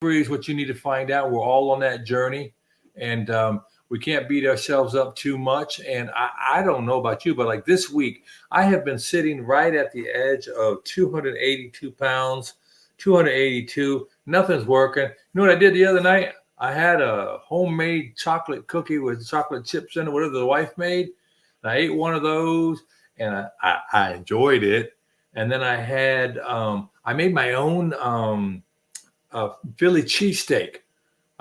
is what you need to find out. We're all on that journey, and we can't beat ourselves up too much. And I don't know about you, but like this week, I have been sitting right at the edge of 282 pounds, 282. Nothing's working. You know what I did the other night? I had a homemade chocolate cookie with chocolate chips in it, whatever the wife made. And I ate one of those, and I enjoyed it. And then I made my own Philly cheesesteak.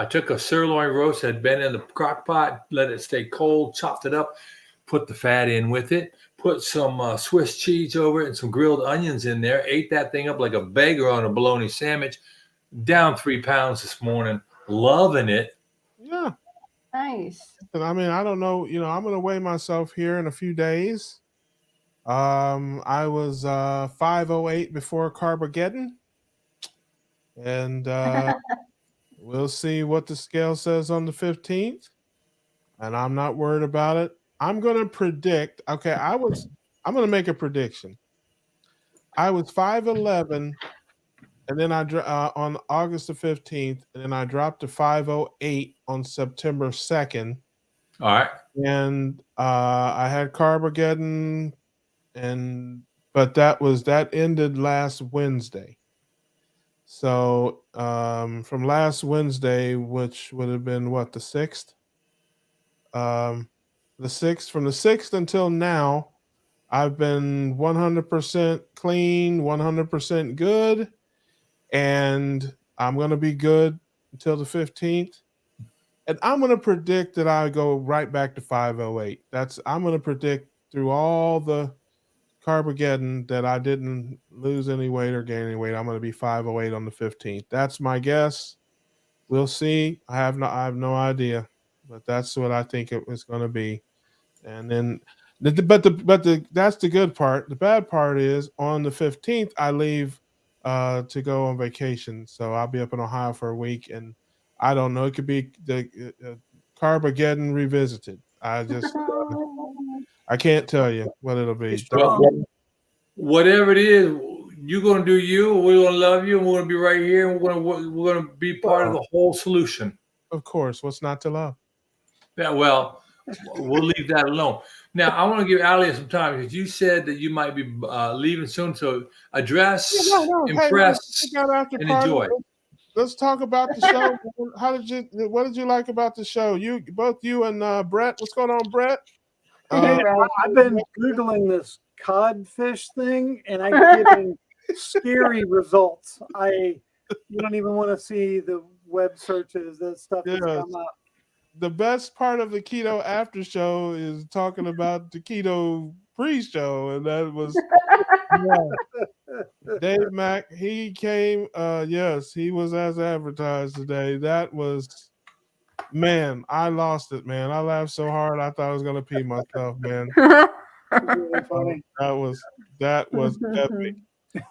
I took a sirloin roast that had been in the crock pot, let it stay cold, chopped it up, put the fat in with it, put some Swiss cheese over it and some grilled onions in there, ate that thing up like a beggar on a bologna sandwich, down 3 pounds this morning, loving it. Yeah. Nice. And I mean, I don't know, I'm going to weigh myself here in a few days. I was 508 before Carbogeddon. And we'll see what the scale says on the 15th. And I'm not worried about it. I'm going to predict. Okay, I'm going to make a prediction. I was 5'11", and then on August the 15th, and then I dropped to 508 on September 2nd. All right. And I had Carbogeddon, but that ended last Wednesday. So from last Wednesday, which would have been what, the 6th? From the 6th until now, I've been 100% clean, 100% good, and I'm going to be good until the 15th. And I'm going to predict that I go right back to 508. I'm going to predict through all the Carbogeddon that I didn't lose any weight or gain any weight. I'm going to be 508 on the 15th. That's my guess. We'll see. I have no idea, but that's what I think it was going to be. And then, that's the good part. The bad part is on the 15th I leave to go on vacation, so I'll be up in Ohio for a week, and I don't know. It could be the Carbogeddon revisited. I just I can't tell you what it'll be. Well, whatever it is, you're gonna do you. We're gonna love you, and we're gonna be right here, and we're gonna be part of the whole solution. Of course, what's not to love? Yeah, well, we'll leave that alone. Now, I want to give Ali some time because you said that you might be leaving soon. So address, impress, and enjoy. Let's talk about the show. What did you like about the show? Both you and Brett. What's going on, Brett? I've been Googling this codfish thing, and I'm getting scary results. You don't even want to see the web searches. That stuff that's come up. The best part of the Keto after show is talking about the Keto pre-show, and that was Dave Mack. He came. Yes, he was as advertised today. That was, man, I lost it, man. I laughed so hard I thought I was gonna pee myself, man. Really funny. That was epic.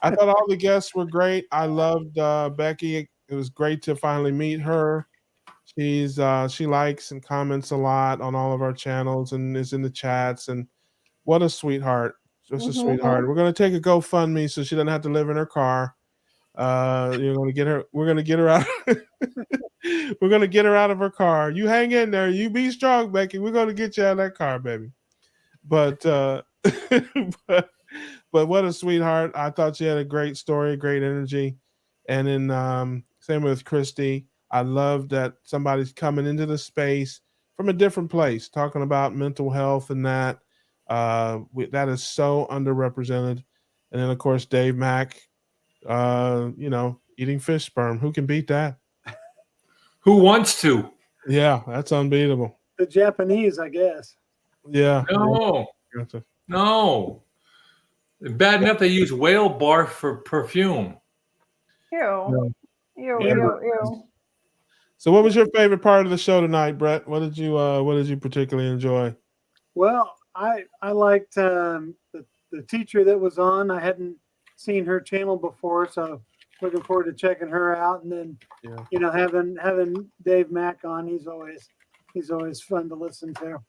I thought all the guests were great. I loved Becky. It was great to finally meet her. She likes and comments a lot on all of our channels and is in the chats, and what a sweetheart. Just a sweetheart. We're gonna take a GoFundMe so she doesn't have to live in her car. We're gonna get her out. We're gonna get her out of her car. You hang in there. You be strong, Becky. We're gonna get you out of that car, baby. But but what a sweetheart. I thought she had a great story, great energy. And then same with Christy. I love that somebody's coming into the space from a different place, talking about mental health and that. That is so underrepresented. And then, of course, Dave Mack, eating fish sperm. Who can beat that? Who wants to? Yeah, that's unbeatable. The Japanese, I guess. Yeah. No. Gotcha. No. Bad enough they use whale barf for perfume. Ew. No. Ew. So what was your favorite part of the show tonight, Brett? What did you particularly enjoy? Well, I liked the teacher that was on. I hadn't seen her channel before, so looking forward to checking her out. And then having Dave Mack on, he's always fun to listen to.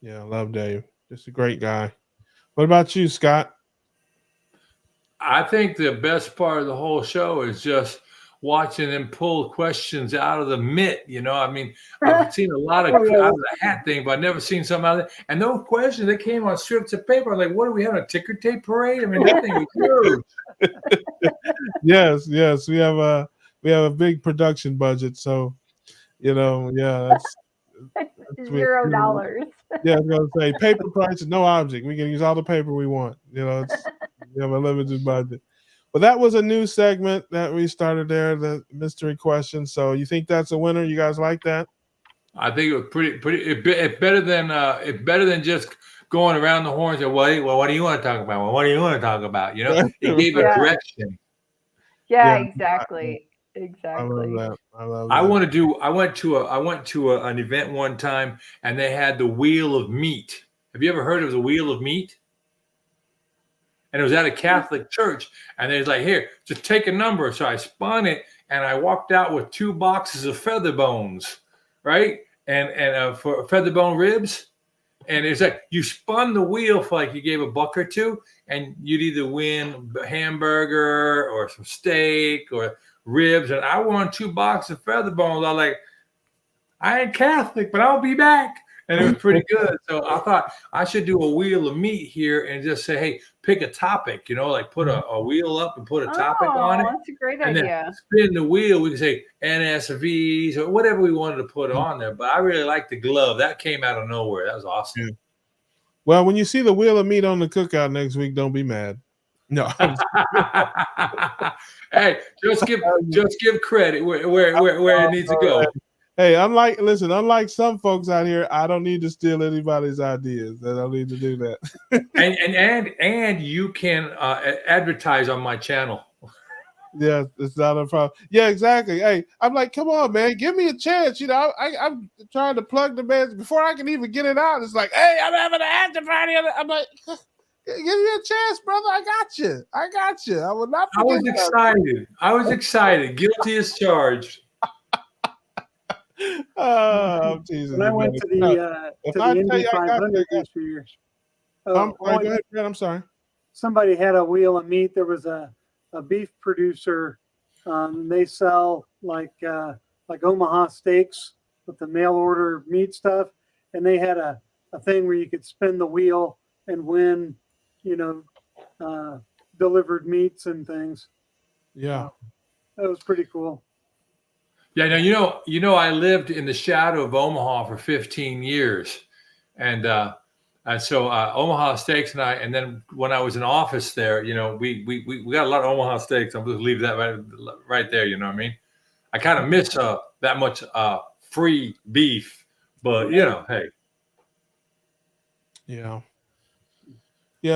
Yeah, I love Dave. Just a great guy. What about you, Scott? I think the best part of the whole show is just watching them pull questions out of the mitt. I mean, I've seen a lot of out of the hat thing, but I've never seen something out of it. And those questions that came on strips of paper, I'm like, what are we having, a ticker tape parade? I mean, that thing was huge. Yes, we have a big production budget, so that's $0. Yeah, I was gonna say paper price is no object. We can use all the paper we want. We have a limited budget. But that was a new segment that we started there, the mystery question. So you think that's a winner? You guys like that? I think it was pretty. It's better than just going around the horns and well, what do you want to talk about? Well, what do you want to talk about? It gave a direction. Yeah, exactly. I Exactly. love that. I went to an event one time, and they had the Wheel of Meat. Have you ever heard of the Wheel of Meat? And it was at a Catholic church, and they was like, here, just take a number. So I spun it, and I walked out with 2 boxes of feather bones, right? And for feather bone ribs. And it's like you spun the wheel for like you gave a buck or two, and you'd either win a hamburger or some steak or ribs. And I won 2 boxes of feather bones. I was like, I ain't Catholic, but I'll be back. And it was pretty good. So I thought I should do a Wheel of Meat here and just say, hey, pick a topic, like put a wheel up and put a topic on it. That's a great And idea. then spin the wheel. We can say NSVs or whatever we wanted to put on there. But I really like the glove. That came out of nowhere. That was awesome. Yeah. Well, when you see the Wheel of Meat on the cookout next week, don't be mad. No. Hey, just give credit where it needs to go. Hey, unlike some folks out here, I don't need to steal anybody's ideas. I don't need to do that. and you can advertise on my channel. Yeah, it's not a problem. Yeah, exactly. Hey, I'm like, come on, man, give me a chance. I'm trying to plug the man before I can even get it out. It's like, hey, I'm having an after party. I'm like, give me a chance, brother. I got you. I will not. I was excited. Guilty as charged. I'm teasing. When I went to the Indy 500 this year. Go ahead, Brad. I'm sorry. Somebody had a Wheel of Meat. There was a beef producer. They sell like Omaha steaks with the mail order meat stuff, and they had a thing where you could spin the wheel and win, delivered meats and things. Yeah, that was pretty cool. Yeah, now I lived in the shadow of Omaha for 15 years, and so Omaha Steaks and then when I was in office there, we got a lot of Omaha Steaks. I'm just leave that right there. You know what I mean? I kind of miss that much free beef, but hey. Yeah.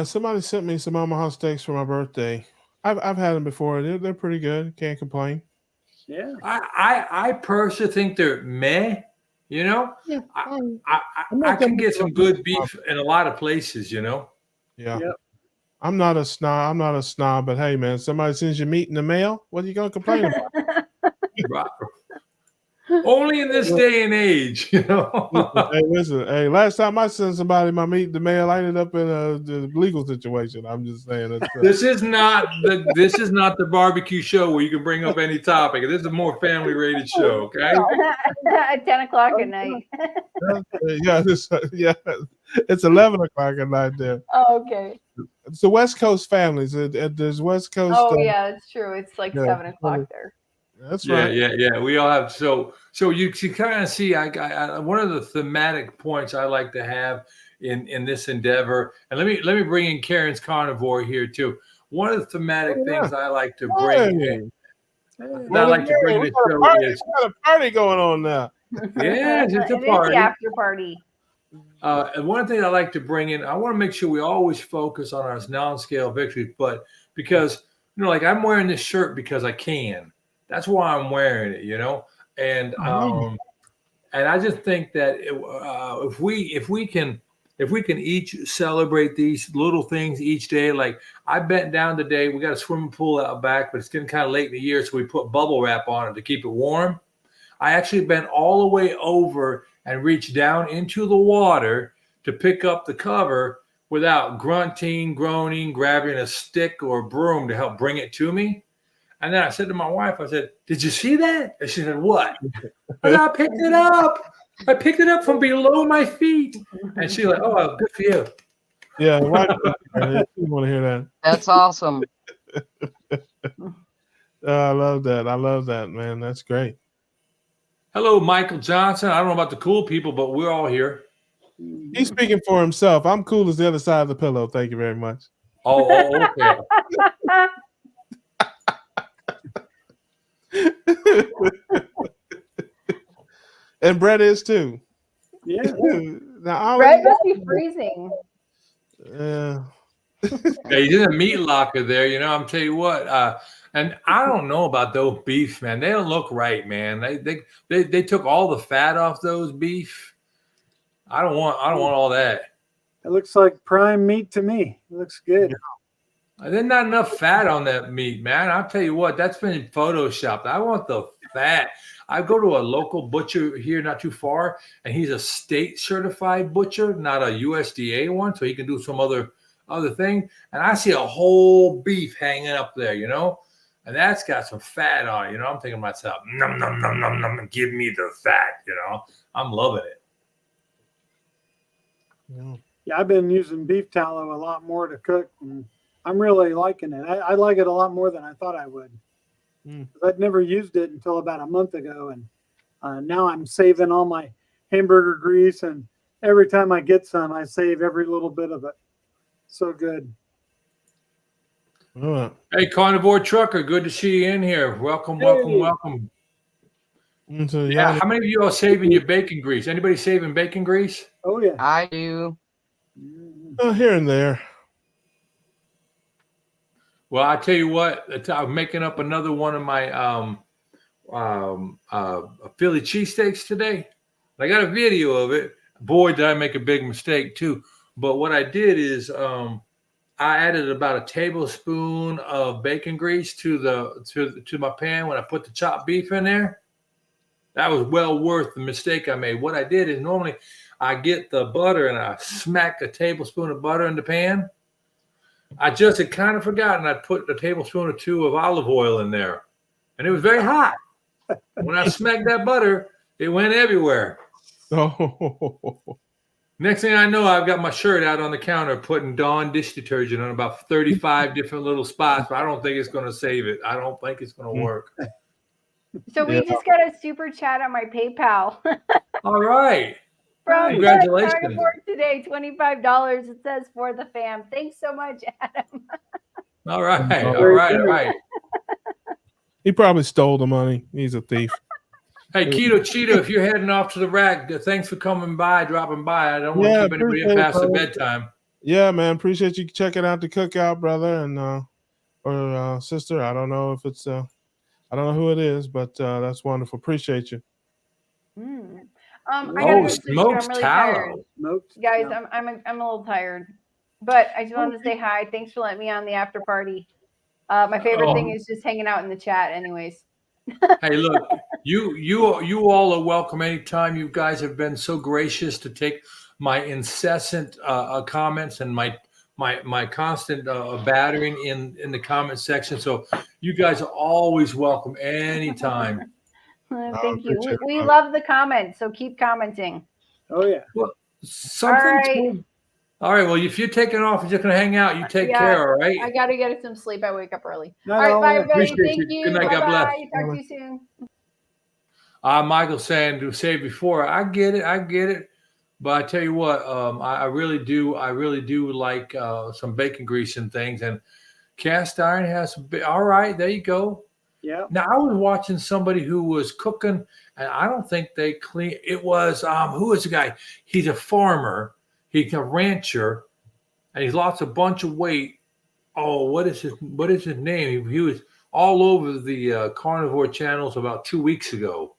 Somebody sent me some Omaha Steaks for my birthday. I've had them before. They're pretty good. Can't complain. Yeah. I personally think they're meh. Yeah, I can get some good beef in a lot of places. Yeah. Yep. I'm not a snob, but hey, man, somebody sends you meat in the mail. What are you gonna complain about? Only in this day and age, Hey, listen. Hey, last time I sent somebody my meat in the mail, I ended up in a legal situation. I'm just saying. This is not the barbecue show where you can bring up any topic. This is a more family rated show, okay? At 10 o'clock at night. It's 11 o'clock at night there. Oh, okay. It's the West Coast families. There's West Coast. Oh, yeah, it's true. It's like 7 o'clock there. That's right. Yeah. We all have so you can kind of see. I one of the thematic points I like to have in this endeavor, and let me bring in Karen's Carnivore here too. One of the thematic things I like to bring in. I like to bring in the show is got a party going on now. Yeah, it's just a party. It's the after party. And one thing I like to bring in, I want to make sure we always focus on our non-scale victories, but because like I'm wearing this shirt because I can. That's why I'm wearing it, and I just think that if we can each celebrate these little things each day. Like I bent down today, we got a swimming pool out back, but it's getting kind of late in the year, so we put bubble wrap on it to keep it warm. I actually bent all the way over and reached down into the water to pick up the cover without grunting, groaning, grabbing a stick or a broom to help bring it to me. And then I said to my wife, I said, "Did you see that?" And she said, "What?" I said, "I picked it up. I picked it up from below my feet." And she's like, "Oh, good for you." Yeah, why you want to hear that? That's awesome. I love that. I love that, man. That's great. Hello, Michael Johnson. I don't know about the cool people, but we're all here. He's speaking for himself. I'm cool as the other side of the pillow. Thank you very much. Oh, okay. And Brett is too. Yeah. Now, Brett must be freezing. Yeah. Yeah, he's in a meat locker there. You know, I'm telling you what. And I don't know about those beefs, man. They don't look right, man. They took all the fat off those beef. I don't want all that. It looks like prime meat to me. It looks good. There's not enough fat on that meat, man. I'll tell you what, that's been photoshopped. I want the fat. I go to a local butcher here not too far, and he's a state certified butcher, not a USDA one, so he can do some other thing. And I see a whole beef hanging up there, you know, and that's got some fat on it. You know, I'm thinking to myself, num, num, num, num, num, give me the fat, you know. I'm loving it. Yeah. Yeah, I've been using beef tallow a lot more to cook, and I'm really liking it. I like it a lot more than I thought I would. I'd never used it until about a month ago, and now I'm saving all my hamburger grease, and every time I get some, I save every little bit of it. So good. All right. Hey, Carnivore Trucker, good to see you in here. Welcome, welcome, welcome. So Yeah, how many of you are saving your bacon grease? Anybody saving bacon grease? Oh yeah. I do. Here and there. Well, I tell you what, I'm making up another one of my Philly cheesesteaks today. I got a video of it. Boy, did I make a big mistake too. But what I did is I added about a tablespoon of bacon grease to my pan when I put the chopped beef in there. That was well worth the mistake I made. What I did is normally I get the butter and I smack a tablespoon of butter in the pan. I just had kind of forgotten I'd put a tablespoon or two of olive oil in there. And it was very hot. When I smacked that butter, it went everywhere. Oh. Next thing I know, I've got my shirt out on the counter putting Dawn dish detergent on about 35 different little spots, but I don't think it's going to save it. I don't think it's going to work. So we just got a super chat on my PayPal All right. from Congratulations. Carnivore today, $25. It says for the fam. Thanks so much, Adam. All right. All right. All right. He probably stole the money. He's a thief. Hey, Keto Cheetah, if you're heading off to the rack, thanks for dropping by. I don't want to keep anybody up past the bedtime. Yeah, man. Appreciate you checking out the cookout, brother, and or sister. I don't know if it's I don't know who it is, but that's wonderful. Appreciate you. I gotta go to sleep. I'm really tired. Smoked Guys, tallow. I'm a little tired. But I just wanted to say hi. Thanks for letting me on the after party. My favorite thing is just hanging out in the chat anyways. Hey, look, you all are welcome anytime. You guys have been so gracious to take my incessant comments and my constant battering in the comment section. So you guys are always welcome anytime. Thank you. We love the comments, so keep commenting. Oh yeah. Well, something. All right. Well, if you're taking off and just gonna hang out, you take care. All right. I gotta get some sleep. I wake up early. Not all right, all bye that. everybody. Appreciate Thank you. you. Good night. God bless. Bye. Talk to you soon. Michael saying to say before, I get it. But I tell you what, I really do like some bacon grease and things, and cast iron has all right. There you go. Yeah. Now I was watching somebody who was cooking, and I don't think they clean. It was who is the guy? He's a farmer. He's a rancher, and he's lost a bunch of weight. Oh, what is his name? He was all over the carnivore channels about 2 weeks ago,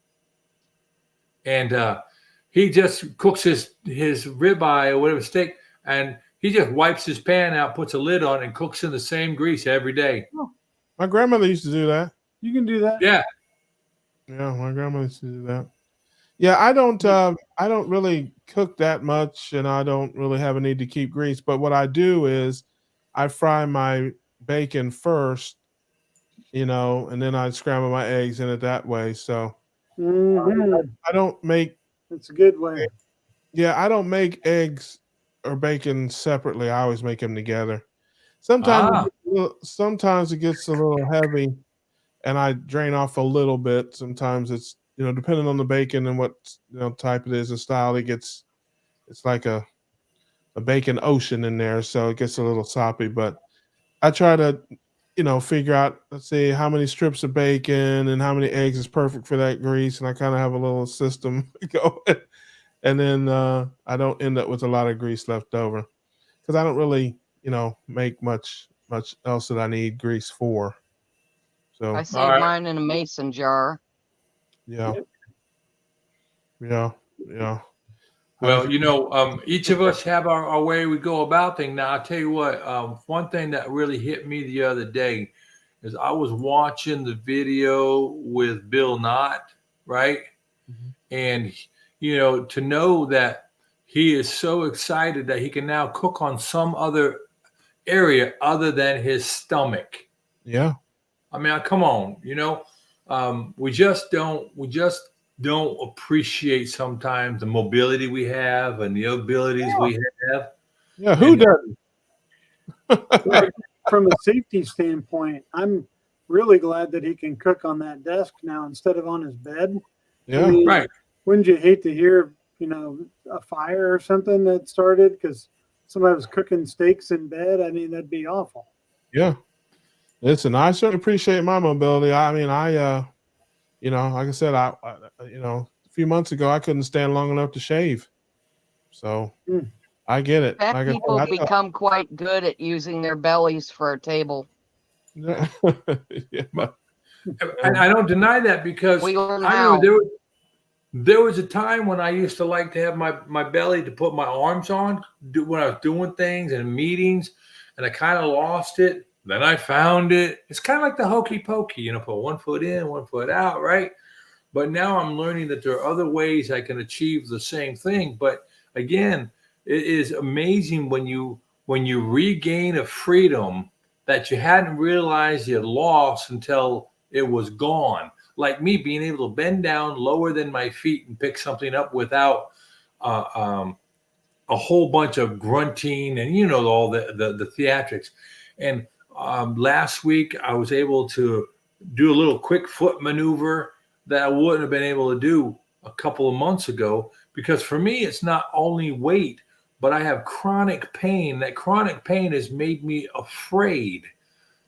and he just cooks his ribeye or whatever steak, and he just wipes his pan out, puts a lid on, and cooks in the same grease every day. Oh, my grandmother used to do that. You can do that. Yeah. Yeah, my grandmother used to do that. Yeah, I don't really cook that much, and I don't really have a need to keep grease. But what I do is I fry my bacon first, and then I scramble my eggs in it that way. So Mhm. I don't make, That's a good way. I don't make eggs or bacon separately. I always make them together. Ah, Sometimes it gets a little heavy, and I drain off a little bit. Sometimes it's depending on the bacon and what type it is and style, it's like a bacon ocean in there, so it gets a little soppy. But I try to figure out, let's see, how many strips of bacon and how many eggs is perfect for that grease, and I kind of have a little system going, and then I don't end up with a lot of grease left over because I don't really make much else that I need grease for. I So all save right. mine in a mason jar. yeah, Yep. yeah. Well, each of us have our way we go about things. Now, I'll tell you what, one thing that really hit me the other day is I was watching the video with Bill Knott, right? Mhm. And, to know that he is so excited that he can now cook on some other area other than his stomach. Yeah, I mean, come on, we just don't appreciate sometimes the mobility we have and the abilities we have. yeah. Who And doesn't? Well, from a safety standpoint, I'm really glad that he can cook on that desk now instead of on his bed. I Yeah, mean, right. wouldn't you hate to hear, a fire or something that started because somebody was cooking steaks in bed? I mean, that'd be awful. yeah. Listen, I certainly appreciate my mobility. I mean, like I said, a few months ago, I couldn't stand long enough to shave. So Mm. I get it. Fat Like I people said, become quite good at using their bellies for a table. yeah. And I don't deny that because We learn I how. remember there was a time when I used to like to have my belly to put my arms on when I was doing things and meetings, and I kind of lost it. Then I found it. It's kind of like the hokey pokey, put one foot in, one foot out, right? But now I'm learning that there are other ways I can achieve the same thing. But again, it is amazing when you regain a freedom that you hadn't realized you lost until it was gone. Like me being able to bend down lower than my feet and pick something up without uh, um, a whole bunch of grunting and all the theatrics. And last week I was able to do a little quick foot maneuver that I wouldn't have been able to do a couple of months ago because for me it's not only weight, but I have chronic pain. That chronic pain has made me afraid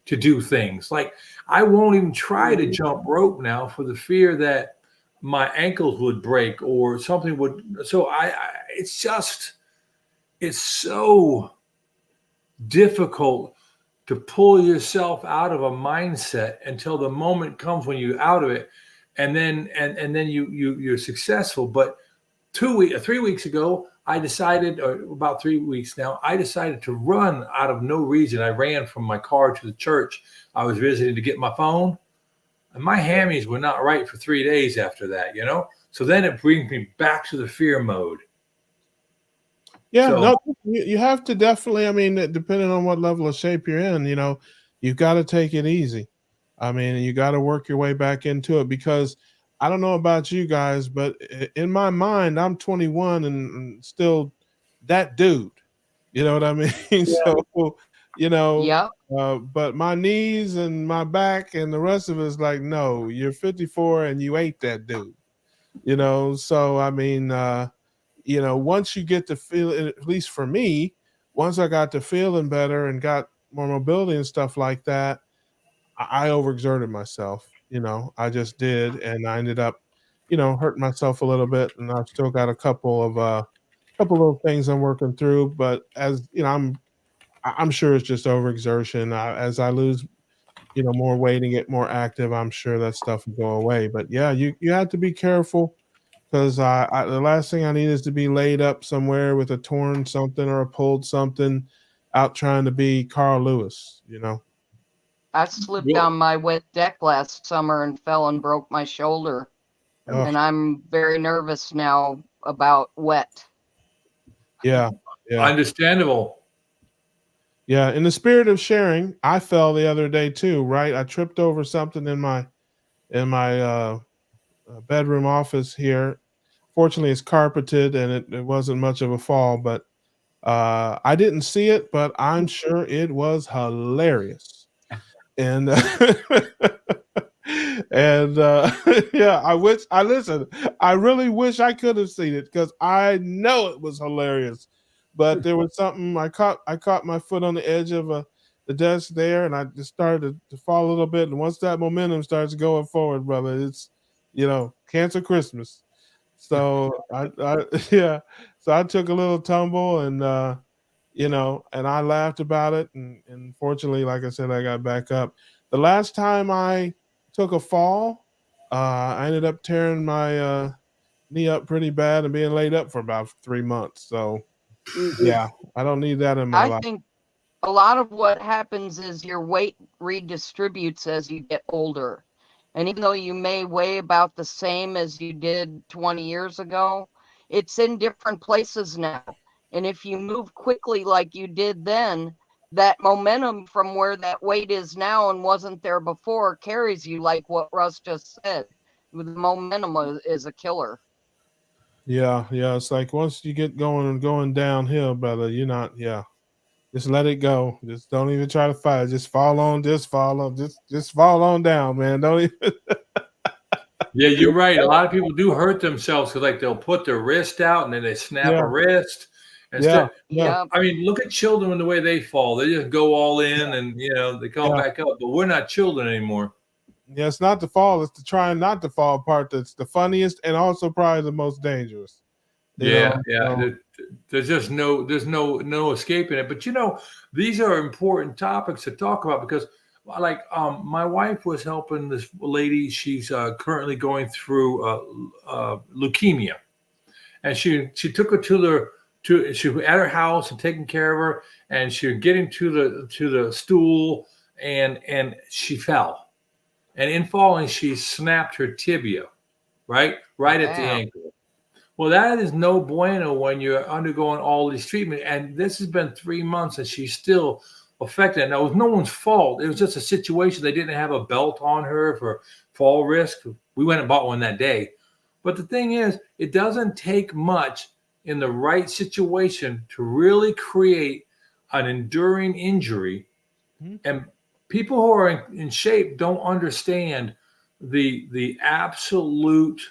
to do things. Like I won't even try to jump rope now for the fear that my ankles would break or something would. So it's so difficult to pull yourself out of a mindset until the moment comes when you're out of it, and then you're successful. But 3 weeks ago, I decided, or about 3 weeks now, I decided to run out of no reason. I ran from my car to the church I was visiting to get my phone, and my hammies were not right for 3 days after that. So then it brings me back to the fear mode. Yeah, So no, you have to definitely. I mean, depending on what level of shape you're in, you've got to take it easy. I mean, you got to work your way back into it because I don't know about you guys, but in my mind, I'm 21 and still that dude. You know what I mean? Yeah. So, you know, Yep. but my knees and my back and the rest of it is like, no, you're 54 and you ain't that dude. So I mean, once you get to feel, at least for me, once I got to feeling better and got more mobility and stuff like that, I overexerted myself. I just did, and I ended up, hurting myself a little bit. And I've still got a couple of things I'm working through. But as I'm sure it's just overexertion. As I lose, more weight and get more active, I'm sure that stuff will go away. But yeah, you have to be careful because the last thing I need is to be laid up somewhere with a torn something or a pulled something out trying to be Carl Lewis. I slipped well, down my wet deck last summer and fell and broke my shoulder. Oh, And I'm very nervous now about wet. yeah, yeah, understandable. Yeah, in the spirit of sharing, I fell the other day too, right? I tripped over something in my bedroom office here. Fortunately, it's carpeted and it wasn't much of a fall, but I didn't see it, but I'm sure it was hilarious. And and yeah, I really wish I could have seen it because I know it was hilarious. But there was something I caught my foot on the edge of the desk there, and I just started to fall a little bit. And once that momentum starts going forward, brother, it's cancer Christmas. So I yeah, so I took a little tumble and and I laughed about it, and fortunately, like I said, I got back up. The last time I took a fall, I ended up tearing my knee up pretty bad and being laid up for about 3 months. So yeah, I don't need that in my I life. think a lot of what happens is your weight redistributes as you get older. And even though you may weigh about the same as you did 20 years ago, it's in different places now. And if you move quickly like you did then, that momentum from where that weight is now and wasn't there before carries you, like what Russ just said. The momentum is a killer. Yeah, yeah. It's like once you get going downhill, brother, you're not. Yeah, just let it go. Just don't even try to fight. Just fall on. Just fall on down, man. Don't even. Yeah, you're right. A lot of people do hurt themselves because, like, they'll put their wrist out and then they snap a Yeah, wrist. yeah, Instead, yeah, Yep. I mean, look at children the way they fall. They just go all in and they come yeah. back up. But we're not children anymore. Yeah, it's not the fall, it's the trying not to fall part that's the funniest and also probably the most dangerous. You know, Yeah, yeah. so There's just no escaping it. But these are important topics to talk about because, like, my wife was helping this lady. She's currently going through leukemia, and she took her she was at her house and taking care of her, and she was getting to the stool, and she fell, and in falling she snapped her tibia, right at the Yeah. ankle. Well, that is no bueno when you're undergoing all these treatment. And this has been 3 months and she's still affected. Now, it was no one's fault. It was just a situation. They didn't have a belt on her for fall risk. We went and bought one that day. But the thing is, it doesn't take much in the right situation to really create an enduring injury. Mhm. And people who are in shape don't understand the absolute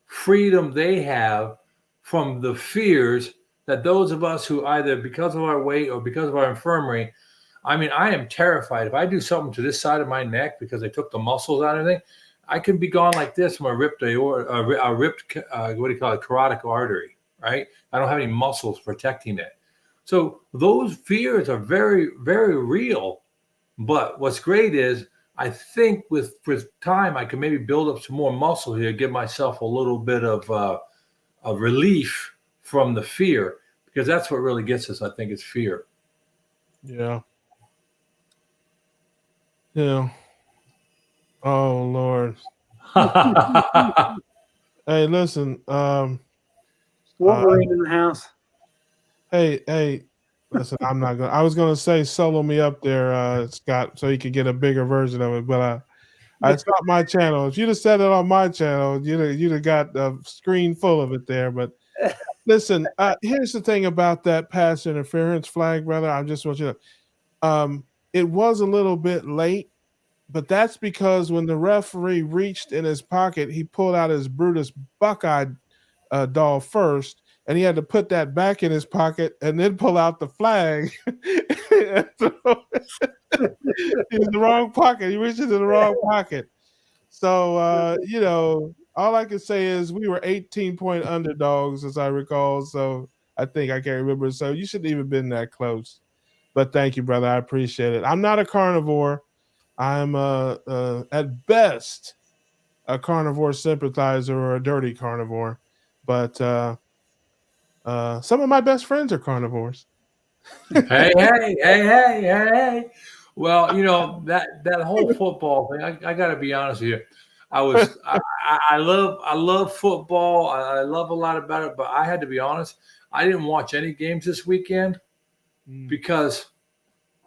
freedom they have from the fears that those of us who either because of our weight or because of our infirmary, I mean, I am terrified. If I do something to this side of my neck because they took the muscles out of anything, I can be gone like this from a ripped what do you call it, carotid artery, right? I don't have any muscles protecting it. So those fears are very, very real. But what's great is I think with time I can maybe build up some more muscle here, give myself a little bit of a relief from the fear because that's what really gets us. I think it's fear. yeah. Yeah. Oh Lord. Hey, listen, Wolverine in the house. hey, listen, I was gonna say solo me up there, Scott, so you could get a bigger version of it, but it's not my channel. If you'd have said it on my channel, you'd have got a screen full of it there. But listen, here's the thing about that pass interference flag, brother. I just want you to it was a little bit late, but that's because when the referee reached in his pocket, he pulled out his Brutus Buckeye doll first, and he had to put that back in his pocket and then pull out the flag. So, in the wrong pocket. He reached into the wrong pocket. So all I can say is we were 18-point underdogs, as I recall. So I think I can't remember. So you shouldn't even been that close. But thank you, brother. I appreciate it. I'm not a carnivore. I'm at best a carnivore sympathizer or a dirty carnivore. But some of my best friends are carnivores. Hey. Well, that whole football thing. I got to be honest with you. I love football. I love a lot about it, but I had to be honest. I didn't watch any games this weekend because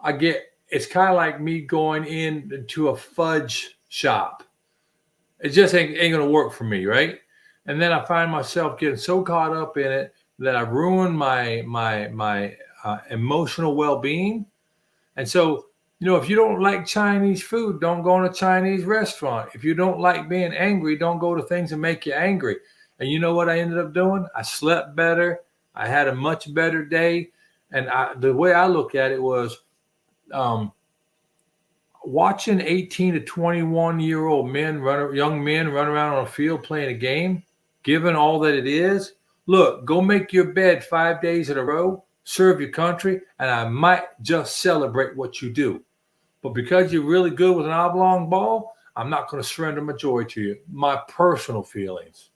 it's kind of like me going into a fudge shop. It just ain't gonna work for me, right? And then I find myself getting so caught up in it that I ruin my emotional well-being. And so, if you don't like Chinese food, don't go in a Chinese restaurant. If you don't like being angry, don't go to things that make you angry. And you know what I ended up doing? I slept better. I had a much better day. And the way I look at it was watching 18 to 21-year-old young men run around on a field playing a game, given all that it is. Look, go make your bed 5 days in a row, serve your country, and I might just celebrate what you do. But because you're really good with an oblong ball, I'm not going to surrender my joy to you. My personal feelings.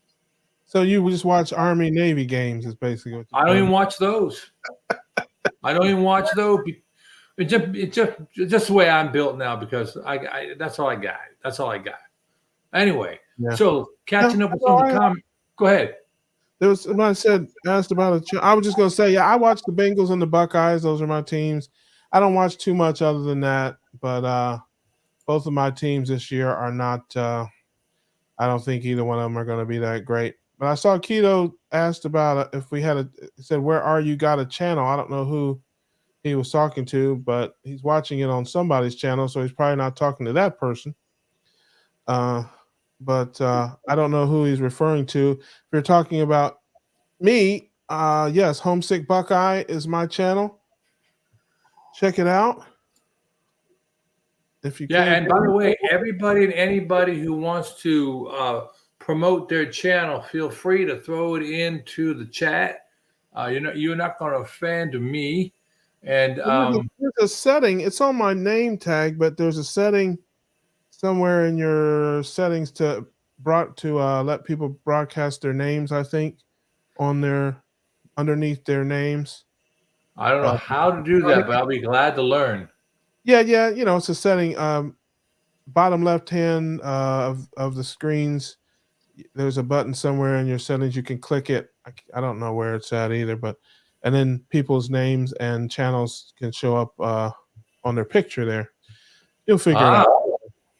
So you just watch Army Navy games is basically what I don't even watch those. I don't even watch those. It's just the way I'm built now because I that's all I got. That's all I got. Anyway, so catching up with some of the comments. Go ahead. There was when I asked about it. I was just going to say, I watch the Bengals and the Buckeyes. Those are my teams. I don't watch too much other than that, but both of my teams this year are not. I don't think either one of them are going to be that great. But I saw Keto asked about if we had said, where are you got a channel? I don't know who he was talking to, but he's watching it on somebody's channel, so he's probably not talking to that person. But I don't know who he's referring to. If you're talking about me, yes, Homesick Buckeye is my channel. Check it out. If you can. And by the way, everybody and anybody who wants to promote their channel, feel free to throw it into the chat. You're not going to offend me. And there's a setting. It's on my name tag, but there's a setting somewhere in your settings to let people broadcast their names. I think underneath their names. I don't know how to do that, but I'll be glad to learn. Yeah. It's a setting. Bottom left hand of the screens. There's a button somewhere in your settings. You can click it. I don't know where it's at either, and then people's names and channels can show up on their picture there. You'll figure it out.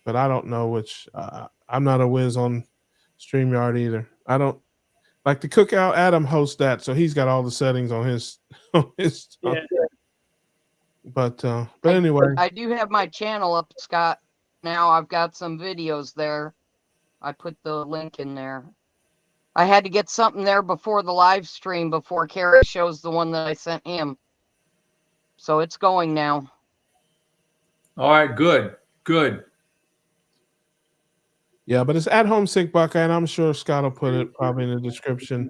But I don't know which. I'm not a whiz on StreamYard either. I don't like the Cookout. Adam hosts that, so he's got all the settings on his stuff. Yeah. But anyway, I do have my channel up, Scott. Now I've got some videos there. I put the link in there. I had to get something there before the live stream, before Carrie shows the one that I sent him. So it's going now. All right, good. Yeah, but it's at Homesick Buckeye, and I'm sure Scott will put it probably in the description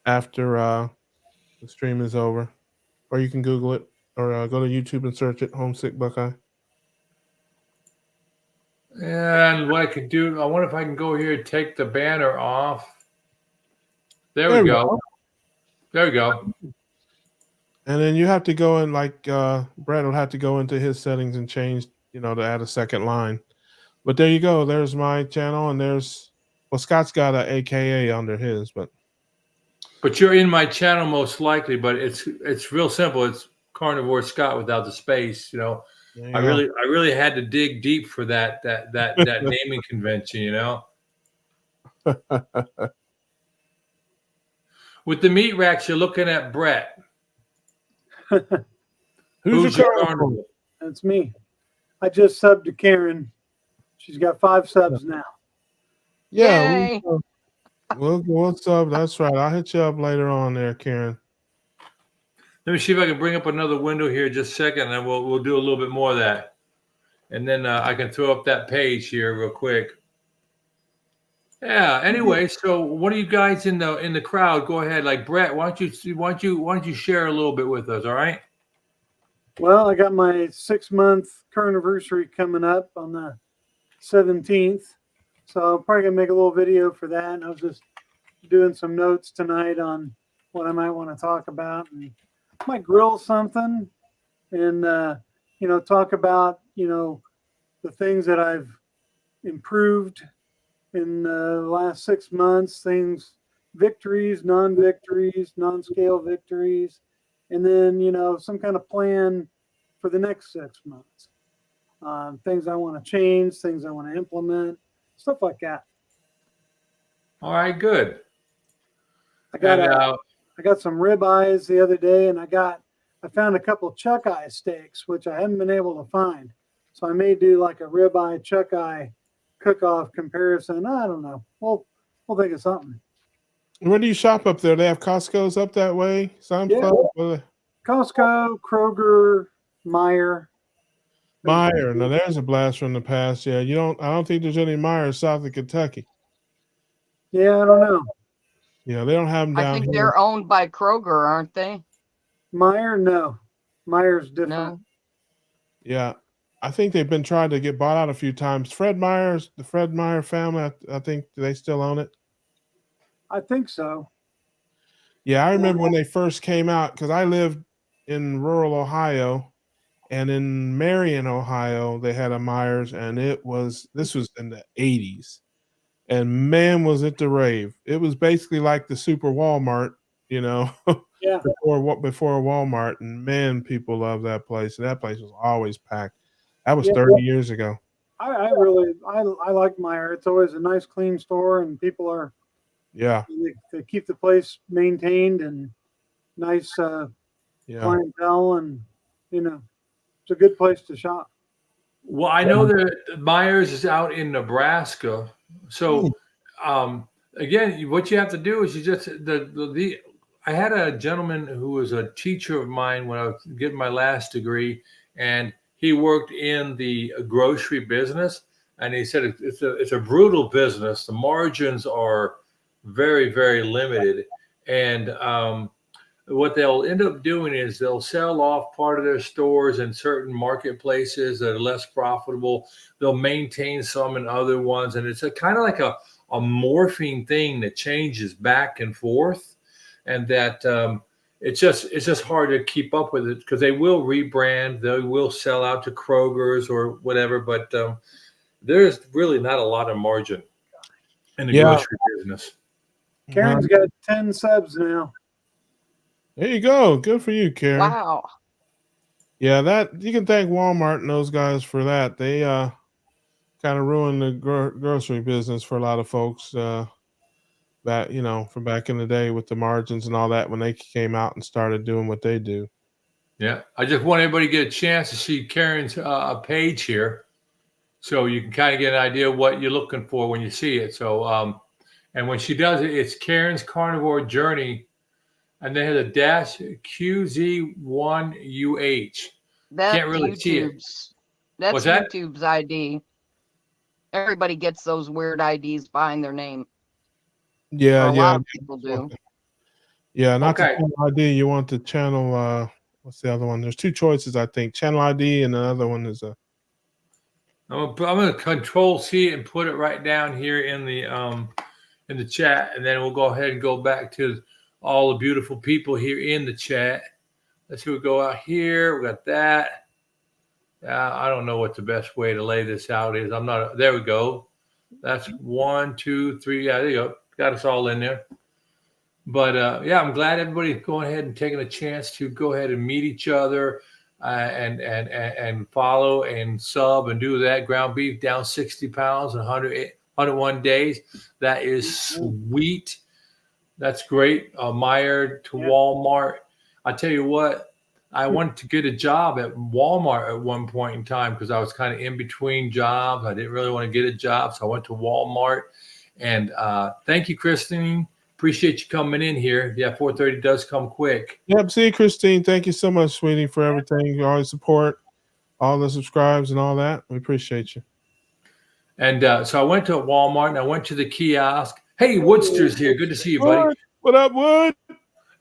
after the stream is over. Or you can Google it or go to YouTube and search it, Homesick Buckeye. And what I could do, I wonder if I can go here and take the banner off. There we go. There we go. And then you have to go in, like Brett will have to go into his settings and change, to add a second line. But there you go. There's my channel, and Scott's got a AKA under his, but you're in my channel most likely. But it's real simple. It's Carnivore Scott without the space. I really had to dig deep for that naming convention. With the meat racks, you're looking at Brett. Who's your carnivore? That's me. I just subbed to Karen. She's got 5 subs now. Yeah, we'll sub. That's right. I'll hit you up later on there, Karen. Let me see if I can bring up another window here just a second, and we'll do a little bit more of that. And then I can throw up that page here real quick. Yeah. Anyway, so what are you guys in the crowd? Go ahead, like Brett. Why don't you share a little bit with us? All right. Well, I got my 6-month anniversary coming up on the 17th, so I'm probably gonna make a little video for that. And I was just doing some notes tonight on what I might want to talk about, and I might grill something, and talk about the things that I've improved in the last 6 months, victories, non-victories, non-scale victories, and then some kind of plan for the next 6 months. Things I want to change, things I want to implement, stuff like that. All right, good. I got And, I got some ribeyes the other day, and I found a couple chuck eye steaks, which I haven't been able to find. So I may do like a ribeye chuck eye cook-off comparison. I don't know. We'll think of something. Where do you shop up there? They have Costco's up that way. Some Yeah. Costco, Kroger, Meyer. Meyer. Now there's a blast from the past. Yeah, I don't think there's any Meyer south of Kentucky. Yeah, I don't know. Yeah, they don't have them I down think here. they're owned by Kroger, aren't they? Meyer, no. Meyer's different. No. Yeah, I think they've been trying to get bought out a few times. The Fred Meyer family, I think they still own it. I think so. Yeah, I remember when they first came out because I lived in rural Ohio, and in Marion, Ohio, they had a Myers, and this was in the 80s. And man, was it the rave. It was basically like the super Walmart, Yeah. before Walmart. And man, people love that place. And that place was always packed. That was Yeah. 30 years ago. I like Meyer. It's always a nice, clean store, and people are, Yeah. they keep the place maintained and nice Yeah. clientele, and it's a good place to shop. well, I know that Myers is out in Nebraska. So, again, what you have to do is I had a gentleman who was a teacher of mine when I was getting my last degree, and he worked in the grocery business, and he said it's a brutal business. The margins are very, very limited, and what they'll end up doing is they'll sell off part of their stores in certain marketplaces that are less profitable. They'll maintain some in other ones, and it's a kind of like a morphing thing that changes back and forth, and that it's just hard to keep up with it because they will rebrand, they will sell out to Kroger's or whatever, but there's really not a lot of margin in the grocery business. Karen's got 10 subs now. There you go. Good for you, Karen. Wow. Yeah, that you can thank Walmart and those guys for that. They kind of ruined the grocery business for a lot of folks. From back in the day with the margins and all that when they came out and started doing what they do. Yeah, I just want everybody to get a chance to see Karen's page here, so you can kind of get an idea of what you're looking for when you see it. So, and when she does it, it's Karen's Carnivore Journey. And they had a dash QZ1UH. That's Can't really see it. That's What's that? YouTube's ID. Everybody gets those weird IDs behind their name. Yeah, Or a lot of people do. Yeah, not Okay. the channel ID. You want the channel. What's the other one? There's two choices, I think. Channel ID, and the other one is a. I'm going to Control C and put it right down here in the chat, and then we'll go ahead and go back to all the beautiful people here in the chat. Let's see, we'll go out here. We got that. I don't know what the best way to lay this out is. There we go. That's 1, 2, 3. Yeah, there you go. Got us all in there. But I'm glad everybody's going ahead and taking a chance to go ahead and meet each other and follow and sub and do that. Ground beef down 60 pounds in 101 days. That is sweet. That's great. Meyer to Walmart. I tell you what, I wanted to get a job at Walmart at one point in time because I was kind of in between jobs. I didn't really want to get a job, so I went to Walmart. And thank you, Christine. Appreciate you coming in here. Yeah, 4:30 does come quick. Yep. See you, Christine. Thank you so much, sweetie, for everything. You always support all the subscribes and all that. We appreciate you. And so I went to Walmart and I went to the kiosk. Hey, Woodster's here. Good to see you, buddy. What up, Wood?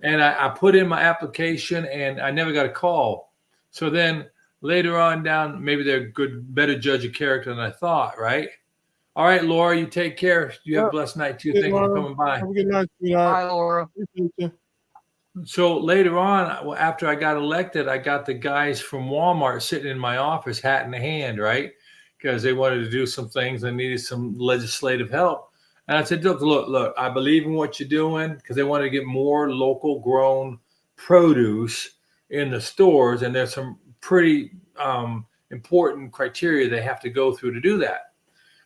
And I put in my application and I never got a call. So then later on down, maybe they're better judge of character than I thought, right? All right, Laura, you take care. You have a blessed night too. Thank you for coming by. Have a good night, sweetheart. Hi, Laura. So later on, after I got elected, I got the guys from Walmart sitting in my office, hat in hand, right? Because they wanted to do some things and needed some legislative help. And I said, look, I believe in what you're doing, because they wanted to get more local grown produce in the stores. And there's some pretty important criteria they have to go through to do that.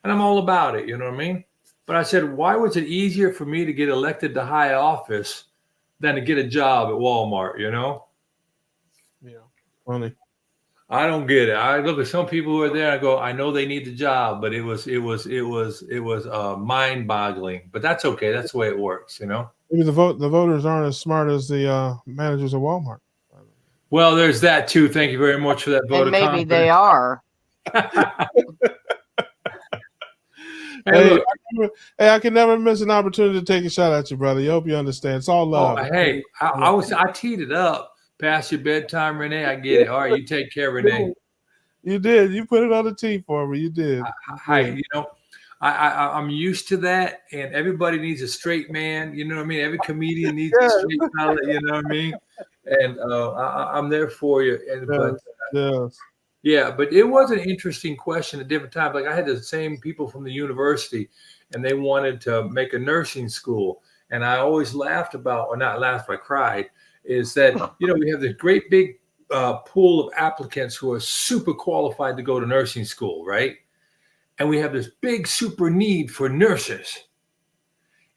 And I'm all about it, you know what I mean? But I said, why was it easier for me to get elected to high office than to get a job at Walmart, you know? Yeah. Funny. I don't get it. I look at some people who are there. I go, I know they need the job, but it was mind-boggling. But that's okay. That's the way it works, you know. Maybe the voters aren't as smart as the managers of Walmart. Well, there's that too. Thank you very much for that vote And of maybe confidence. they are. Hey, look, I can never miss an opportunity to take a shot at you, brother. You hope you understand. It's all love. hey, I teed it up past your bedtime, Renee. I get it. All right, you take care, Renee. You did. You put it on the tee for me. You did. Hi, you know, I'm used to that, and everybody needs a straight man. You know what I mean? Every comedian needs a straight fella. You know what I mean? And I'm there for you. And Yes. yeah, but it was an interesting question at different times. Like I had the same people from the university, and they wanted to make a nursing school, and I always laughed about, or not laughed, I cried. Is that we have this great big pool of applicants who are super qualified to go to nursing school, right? And we have this big super need for nurses.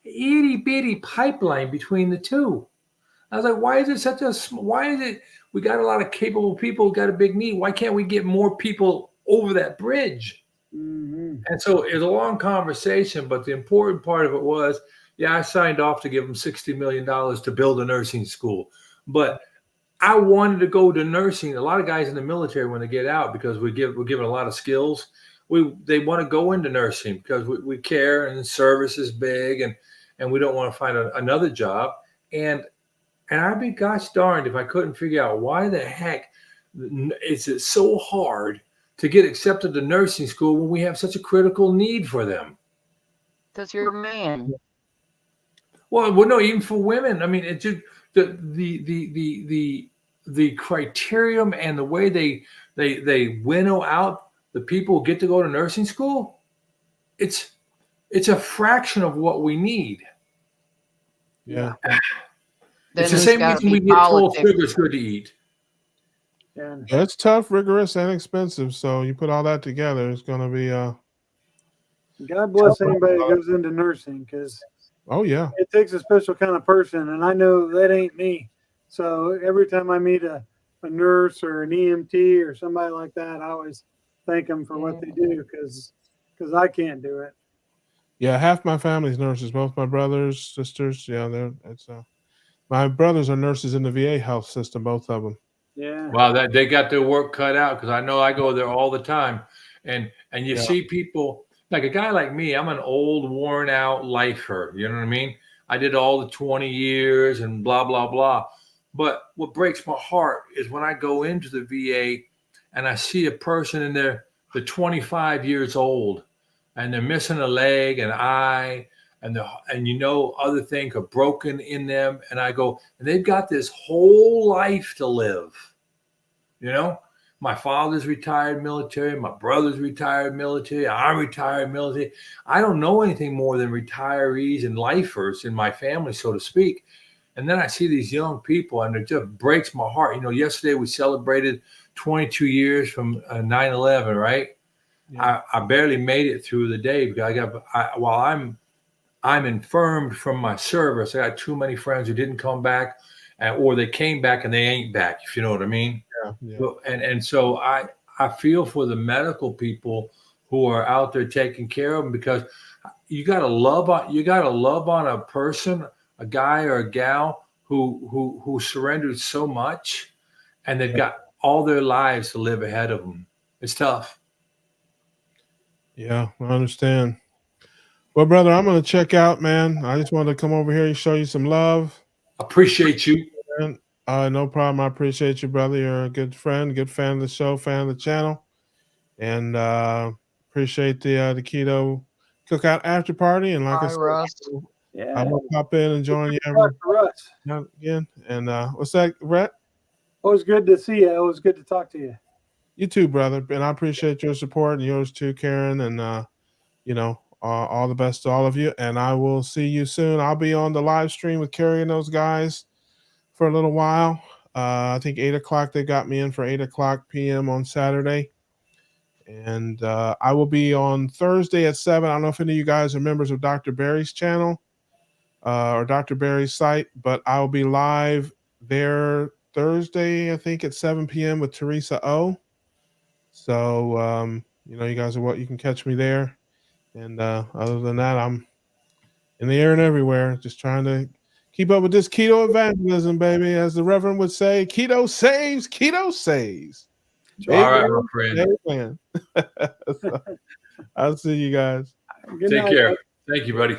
Itty bitty pipeline between the two. I was like, why is it we got a lot of capable people, got a big need. Why can't we get more people over that bridge? Mm-hmm. And so it's a long conversation, but the important part of it was, I signed off to give them $60 million to build a nursing school. But I wanted to go to nursing. A lot of guys in the military, when they get out, because we're given a lot of skills, they want to go into nursing because we care, and the service is big, and we don't want to find another job. And I'd be gosh darned if I couldn't figure out why the heck is it so hard to get accepted to nursing school when we have such a critical need for them. Because you're a man. Well, no, even for women. I mean, it just the criterion and the way they winnow out the people who get to go to nursing school. It's a fraction of what we need. Yeah. It's the same reason we get told sugar's good to eat. Yeah. It's tough, rigorous, and expensive. So you put all that together, it's going to be. God bless anybody that goes into nursing, because it takes a special kind of person, and I know that ain't me. So every time I meet a nurse or an EMT or somebody like that, I always thank them for what they do, because I can't do it. Yeah, half my family's nurses. Both my brothers, sisters. Yeah, my brothers are nurses in the VA health system. Both of them. Yeah. Wow, they got their work cut out, because I know I go there all the time, and you see people like a guy like me. I'm an old, worn out lifer. You know what I mean? I did all the 20 years and blah blah blah. But what breaks my heart is when I go into the VA and I see a person in there, they're 25 years old, and they're missing a leg, an eye, and other things are broken in them. And I go, and they've got this whole life to live. You know, my father's retired military, my brother's retired military, I'm retired military. I don't know anything more than retirees and lifers in my family, so to speak. And then I see these young people, and it just breaks my heart. You know, yesterday we celebrated 22 years from 9/11, right? Yeah. I barely made it through the day because while I'm infirmed from my service, I got too many friends who didn't come back, or they came back and they ain't back, if you know what I mean. Yeah. And so I feel for the medical people who are out there taking care of them, because you got to love on a person, a guy or a gal who surrendered so much, and they've got all their lives to live ahead of them. It's tough. Yeah, I understand. Well, brother, I'm going to check out, man. I just wanted to come over here and show you some love. Appreciate you. No problem. I appreciate you, brother. You're a good friend, good fan of the show, fan of the channel, and appreciate the Keto Cookout after party. And like I said, Russ. I will pop in and join you again. And what's that, Rhett? Always good to see you. Always good to talk to you. You too, brother. And I appreciate your support, and yours too, Karen. And all the best to all of you. And I will see you soon. I'll be on the live stream with Carrie and those guys for a little while. I think 8 o'clock. They got me in for 8 o'clock p.m. on Saturday. And I will be on Thursday at 7. I don't know if any of you guys are members of Dr. Barry's channel or Dr. Barry's site, but I'll be live there Thursday, I think at 7 p.m. with Teresa O. So, you guys are you can catch me there. And other than that, I'm in the air and everywhere, just trying to keep up with this keto evangelism, baby. As the Reverend would say, keto saves, keto saves. All right, my friend. Amen. So, I'll see you guys. Good Take night, care. bud. Thank you, buddy.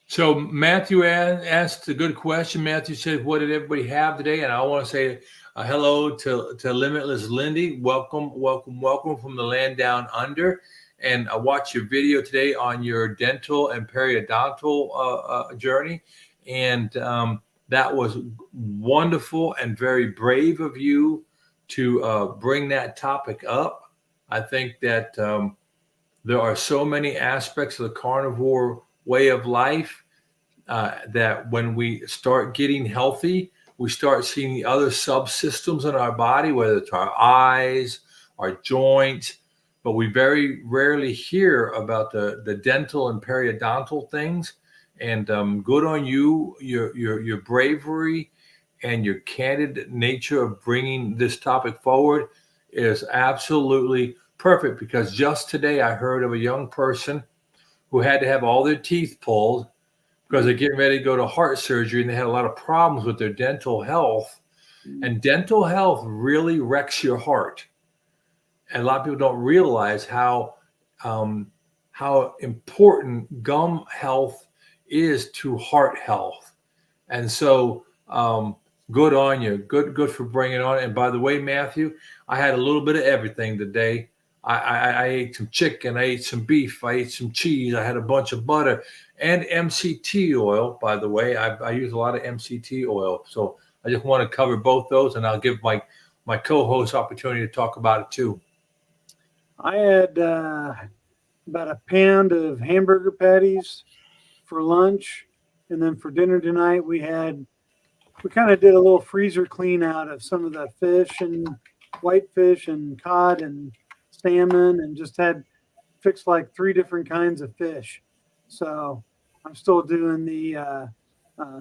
So Matthew asked a good question. Matthew said, "What did everybody have today?" And I want to say hello to Limitless Lindy. Welcome from the land down under. And I watched your video today on your dental and periodontal journey, and that was wonderful and very brave of you to bring that topic up. I think that there are so many aspects of the carnivore way of life that when we start getting healthy, we start seeing the other subsystems in our body, whether it's our eyes, our joints, but we very rarely hear about the dental and periodontal things. And good on you, your bravery and your candid nature of bringing this topic forward is absolutely perfect, because just today I heard of a young person who had to have all their teeth pulled because they're getting ready to go to heart surgery, and they had a lot of problems with their dental health. And dental health really wrecks your heart. And a lot of people don't realize how important gum health is to heart health. And so good on you. Good for bringing it on. And by the way, Matthew, I had a little bit of everything today. I ate some chicken, I ate some beef, I ate some cheese, I had a bunch of butter and MCT oil. By the way, I use a lot of MCT oil. So I just want to cover both those, and I'll give my co-host opportunity to talk about it too. I had about a pound of hamburger patties for lunch. And then for dinner tonight, we kind of did a little freezer clean out of some of the fish and whitefish and cod and salmon, and just had fixed like 3 different kinds of fish. So I'm still doing the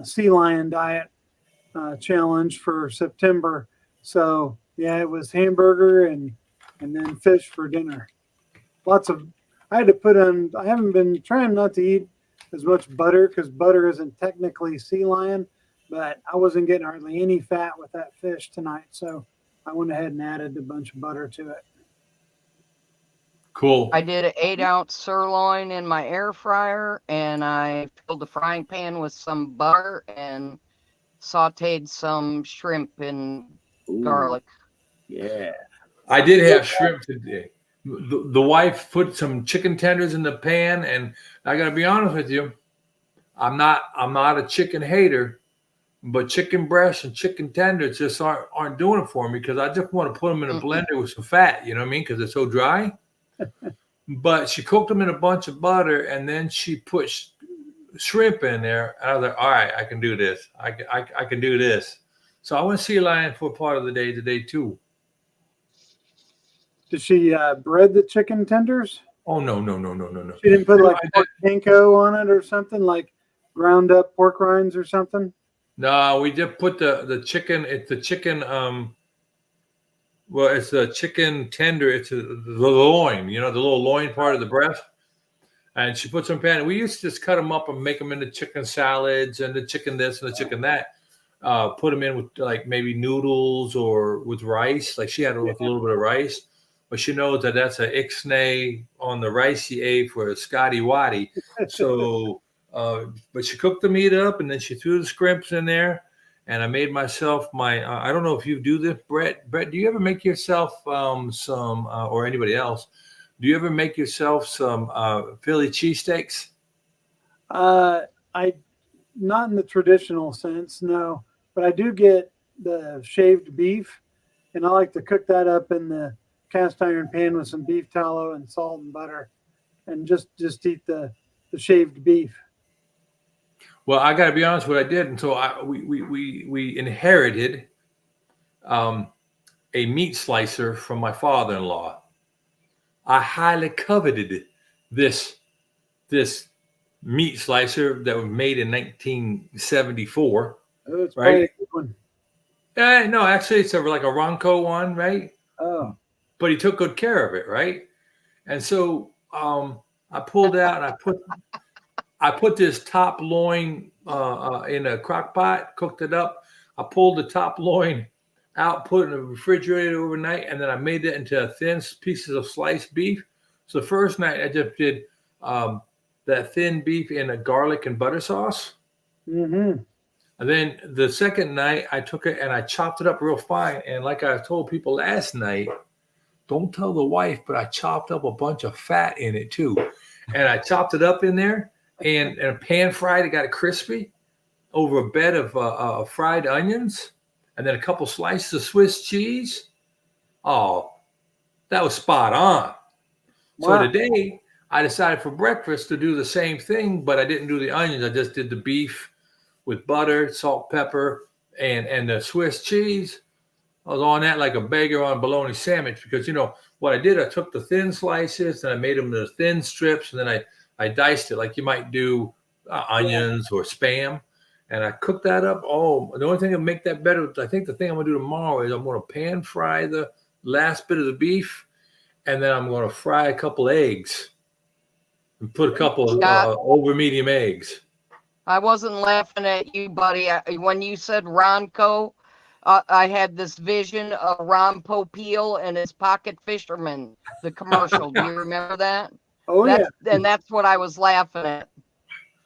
sea lion diet challenge for September. So yeah, it was hamburger and then fish for dinner. I had to put on, I haven't been trying not to eat as much butter because butter isn't technically sea lion, but I wasn't getting hardly any fat with that fish tonight. So I went ahead and added a bunch of butter to it. Cool. I did an 8-ounce sirloin in my air fryer, and I filled the frying pan with some butter and sauteed some shrimp and garlic. Yeah. I did have shrimp today. The wife put some chicken tenders in the pan, and I got to be honest with you, I'm not a chicken hater, but chicken breasts and chicken tenders just aren't doing it for me, because I just want to put them in a blender with some fat, you know what I mean? Because they're so dry. But she cooked them in a bunch of butter, and then she put shrimp in there. And I was like, all right, I can do this. I can do this. So I went sea lion for part of the day today too. Did she bread the chicken tenders? Oh, no. She didn't put like pork panko on it or something, like ground up pork rinds or something? No, we just put the chicken. It's the chicken. Well, it's a chicken tender. It's the loin, the little loin part of the breast. And she put some pan. We used to just cut them up and make them into chicken salads and the chicken this and the chicken that. Put them in with like maybe noodles or with rice. Like she had it with a little bit of rice. But she knows that that's an ixnay on the ricey A for a Scotty Waddy. So, but she cooked the meat up, and then she threw the scrimps in there. And I made myself I don't know if you do this, Brett. Brett, do you ever make yourself some, or anybody else, do you ever make yourself some Philly cheesesteaks? I not in the traditional sense, no. But I do get the shaved beef, and I like to cook that up in the cast iron pan with some beef tallow and salt and butter, and just eat the shaved beef. Well, I got to be honest with what I did. And so we inherited a meat slicer from my father-in-law. I highly coveted this meat slicer that was made in 1974. Oh, it's Right. probably a good one. No, actually, it's like a Ronco one, right? Oh, But he took good care of it, right? And so I pulled out and I put this top loin in a crock pot, cooked it up. I pulled the top loin out, put it in the refrigerator overnight, and then I made it into thin pieces of sliced beef. So the first night I just did that thin beef in a garlic and butter sauce. mm-hmm. And then the second night I took it and I chopped it up real fine. And like I told people last night, don't tell the wife, but I chopped up a bunch of fat in it too. And I chopped it up in there and pan fried it, got it crispy over a bed of fried onions and then a couple slices of Swiss cheese. Oh, that was spot on. So Wow. today I decided for breakfast to do the same thing, but I didn't do the onions. I just did the beef with butter, salt, pepper, and the Swiss cheese. I was on that like a beggar on bologna sandwich because, you know, what I did, I took the thin slices and I made them into thin strips and then I diced it like you might do onions or Spam. And I cooked that up. Oh, the only thing that make that better, I think the thing I'm going to do tomorrow is I'm going to pan fry the last bit of the beef and then I'm going to fry a couple eggs and put a couple of over medium eggs. I wasn't laughing at you, buddy. When you said Ronco, I had this vision of Ron Popeil and his Pocket Fisherman, the commercial. Do you remember that? Oh, yeah. And that's what I was laughing at.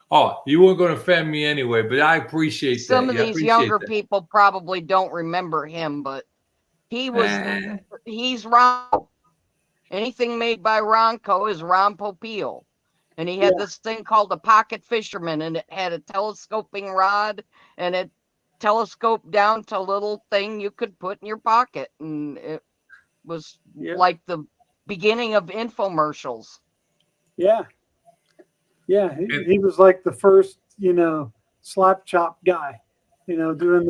Oh, you weren't going to offend me anyway, but I appreciate that. Some of these younger people probably don't remember him, but he's Ron. Anything made by Ronco is Ron Popeil. And he had this thing called a Pocket Fisherman, and it had a telescoping rod, and it telescoped down to a little thing you could put in your pocket. And it was like the beginning of infomercials. Yeah. Yeah. He was like the first, you know, slap chop guy, you know, doing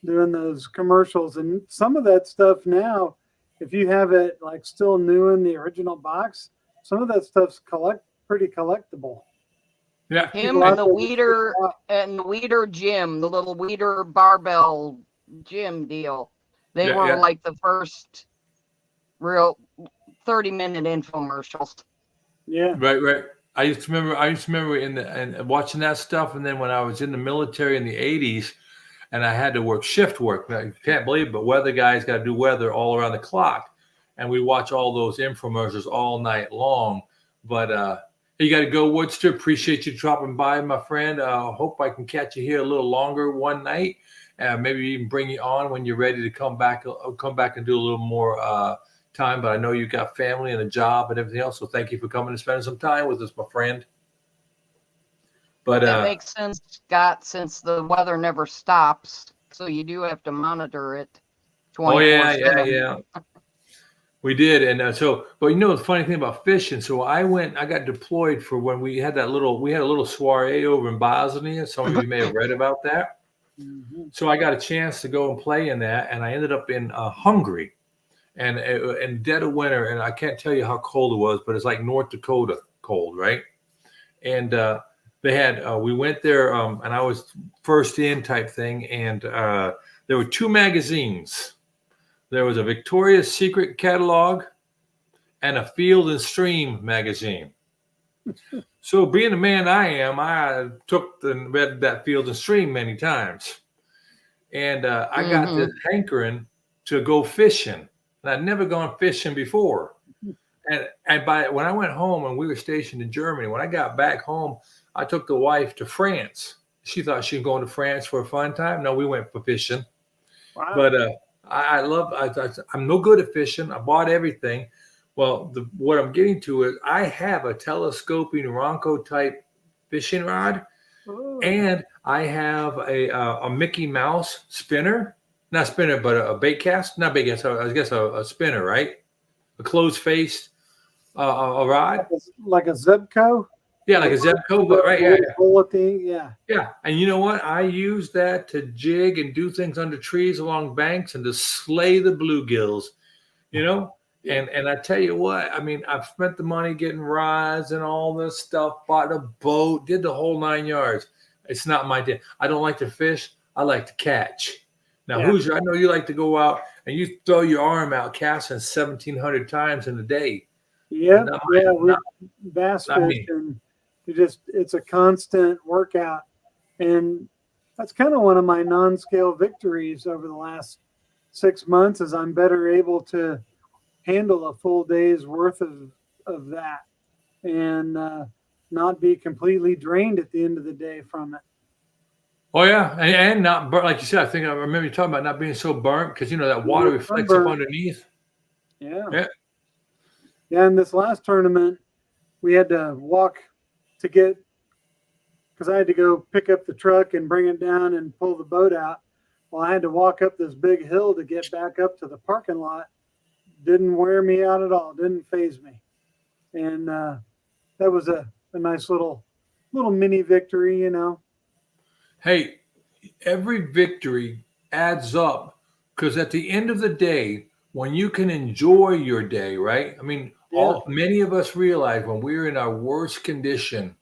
those commercials. And some of that stuff now, if you have it like still new in the original box, some of that stuff's pretty collectible. Yeah. Him and the Weeder gym, the little Weeder barbell gym deal. They were like the first real 30-minute infomercials. Yeah. Right. I used to remember and watching that stuff. And then when I was in the military in the 80s and I had to work shift work, now, you can't believe it, but weather guys got to do weather all around the clock. And we watch all those infomercials all night long. But you got to go, Woodster. Appreciate you dropping by, my friend. Hope I can catch you here a little longer one night. Maybe even bring you on when you're ready to come back and do a little more time. But I know you got family and a job and everything else. So thank you for coming and spending some time with us, my friend. But that makes sense, Scott, since the weather never stops. So you do have to monitor it 24/7. Oh, yeah. We did. And but you know, the funny thing about fishing. So I got deployed for when we had a little soiree over in Bosnia. Some of you may have read about that. Mm-hmm. So I got a chance to go and play in that. And I ended up in Hungary and in dead of winter. And I can't tell you how cold it was, but it's like North Dakota cold, right? And they had, we went there and I was first in type thing. And there were two magazines. There was a Victoria's Secret catalog and a Field and Stream magazine. So being the man I am, I took and read that Field and Stream many times. And I got this hankering to go fishing. And I'd never gone fishing before. And when I went home and we were stationed in Germany, when I got back home, I took the wife to France. She thought she was going to France for a fun time. No, we went for fishing. Wow. But I'm no good at fishing. I bought everything. Well, what I'm getting to is I have a telescoping Ronco type fishing rod. Ooh. And I have a Mickey Mouse spinner. Not spinner, but a bait cast. Not bait cast, I guess a spinner, right? A closed-faced a rod. Like a Zebco? Yeah, like a Zebco, but right, yeah, yeah. Bullet thing, yeah. Yeah, and you know what? I use that to jig and do things under trees along banks and to slay the bluegills, you know? And I tell you what, I mean, I've spent the money getting rods and all this stuff, bought a boat, did the whole 9 yards. It's not my day. I don't like to fish. I like to catch. Now, Yeah. Hoosier, I know you like to go out and you throw your arm out casting 1,700 times in a day. Yep. Not Yeah, we not- bass not fish, me. and it's a constant workout. And that's kind of one of my non-scale victories over the last 6 months is I'm better able to handle a full day's worth of that and not be completely drained at the end of the day from it. Oh yeah, and not burnt, like you said. I think I remember you talking about not being so burnt because you know that water reflects up Sunburn. underneath. Yeah. Yeah. Yeah. In this last tournament, we had to walk to get, because I had to go pick up the truck and bring it down and pull the boat out. Well, I had to walk up this big hill to get back up to the parking lot. Didn't wear me out at all. Didn't phase me. And that was a nice little mini victory, you know. Hey, every victory adds up because at the end of the day, when you can enjoy your day, right? I mean, many of us realize when we're in our worst condition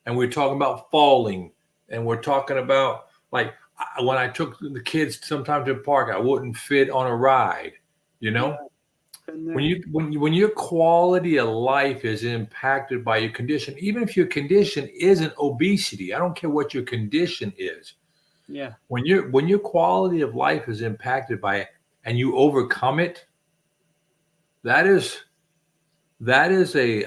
and we're talking about falling and we're talking about like when I took the kids sometimes to the park, I wouldn't fit on a ride, you know? Yeah. When your quality of life is impacted by your condition, even if your condition isn't obesity, I don't care what your condition is. Yeah. When your quality of life is impacted by it and you overcome it, that is a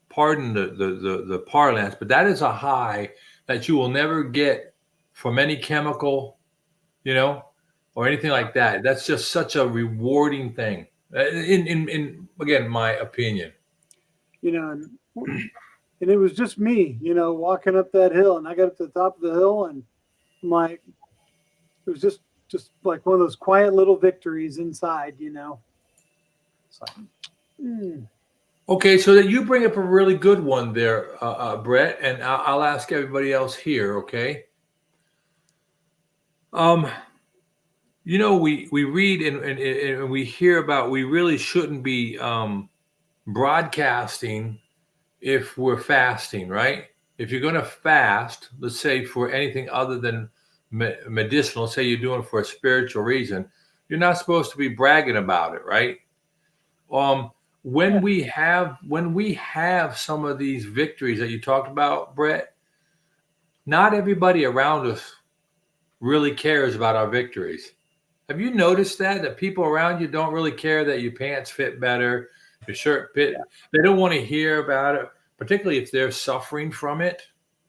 pardon the parlance, but that is a high that you will never get from any chemical, you know, or anything like that. That's just such a rewarding thing. In again, my opinion. You know, and it was just me, you know, walking up that hill, and I got up to the top of the hill, and I'm like, it was just like one of those quiet little victories inside, you know. It's like, Okay, so that you bring up a really good one there, Brett, and I'll ask everybody else here. Okay. You know, we read and we hear about we really shouldn't be broadcasting if we're fasting, right? If you're going to fast, let's say for anything other than medicinal, say you're doing it for a spiritual reason, you're not supposed to be bragging about it, right? When we have some of these victories that you talked about, Brett, not everybody around us really cares about our victories. Have you noticed that people around you don't really care that your pants fit better, your shirt fit? Yeah. They don't want to hear about it, particularly if they're suffering from it.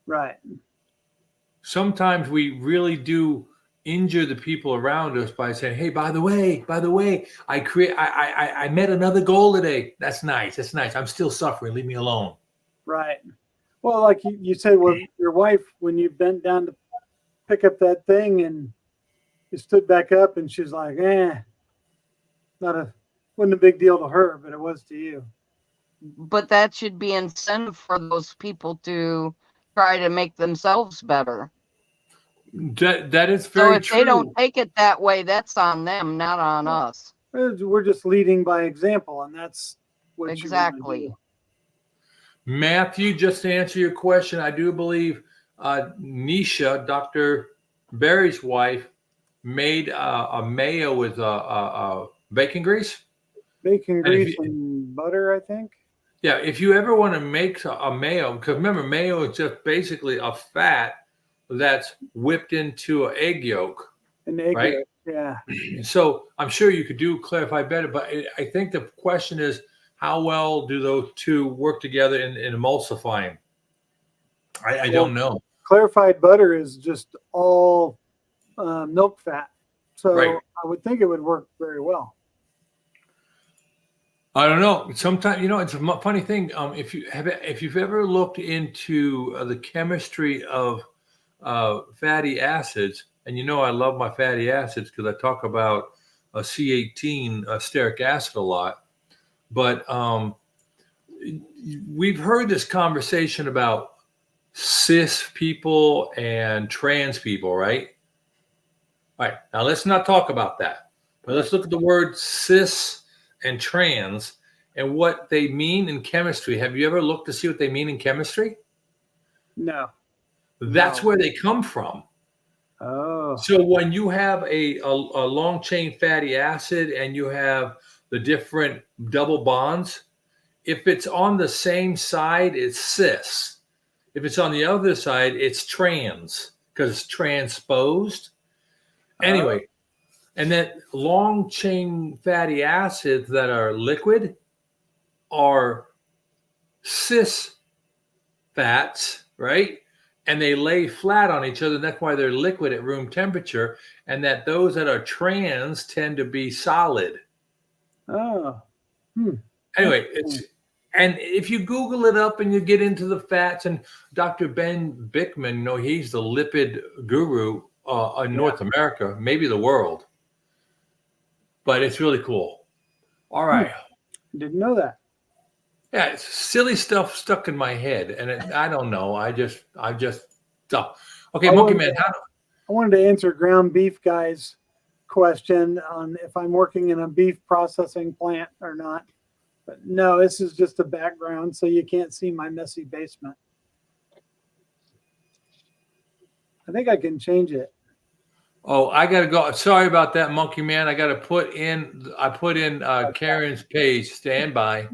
Right. Sometimes we really do injure the people around us by saying, "Hey, by the way, I met another goal today. That's nice. That's nice. I'm still suffering. Leave me alone." Right. Well, like you said, well, your wife, when you bent down to pick up that thing and you stood back up and she's like, wasn't a big deal to her, but it was to you. But that should be incentive for those people to try to make themselves better. That is very true. So if they don't take it that way, that's on them, not on us. We're just leading by example, and that's what exactly. Matthew, just to answer your question, I do believe Nisha, Dr. Barry's wife, made a mayo with bacon grease. Bacon grease and butter, I think. Yeah, if you ever want to make a mayo, because remember, mayo is just basically a fat that's whipped into an egg yolk. An egg right? yolk, yeah. So I'm sure you could clarify better, but I think the question is, how well do those two work together in emulsifying? I don't know. Clarified butter is just all milk fat. So right. I would think it would work very well. I don't know. Sometimes, you know, it's a funny thing. If you've ever looked into the chemistry of fatty acids, and you know I love my fatty acids because I talk about C18 stearic acid a lot. But we've heard this conversation about cis people and trans people, right? All right. Now let's not talk about that, but let's look at the word cis and trans and what they mean in chemistry. Have you ever looked to see what they mean in chemistry? No. That's No. where they come from. Oh. So when you have a long chain fatty acid and you have the different double bonds, if it's on the same side, it's cis. If it's on the other side, it's trans because it's transposed. Anyway, and then long chain fatty acids that are liquid are cis fats, right? And they lay flat on each other. And that's why they're liquid at room temperature. And that those that are trans tend to be solid. Oh. Anyway, and if you Google it up and you get into the fats, and Dr. Ben Bickman, he's the lipid guru in North America, maybe the world. But it's really cool. All right. Didn't know that. Yeah, it's silly stuff stuck in my head, and I don't know. I just stuff. Okay, Monkey Man. I wanted to answer ground beef guy's question on if I'm working in a beef processing plant or not. But no, this is just a background, so you can't see my messy basement. I think I can change it. Oh, I gotta go. Sorry about that, Monkey Man. I put in Karen's page. Stand by.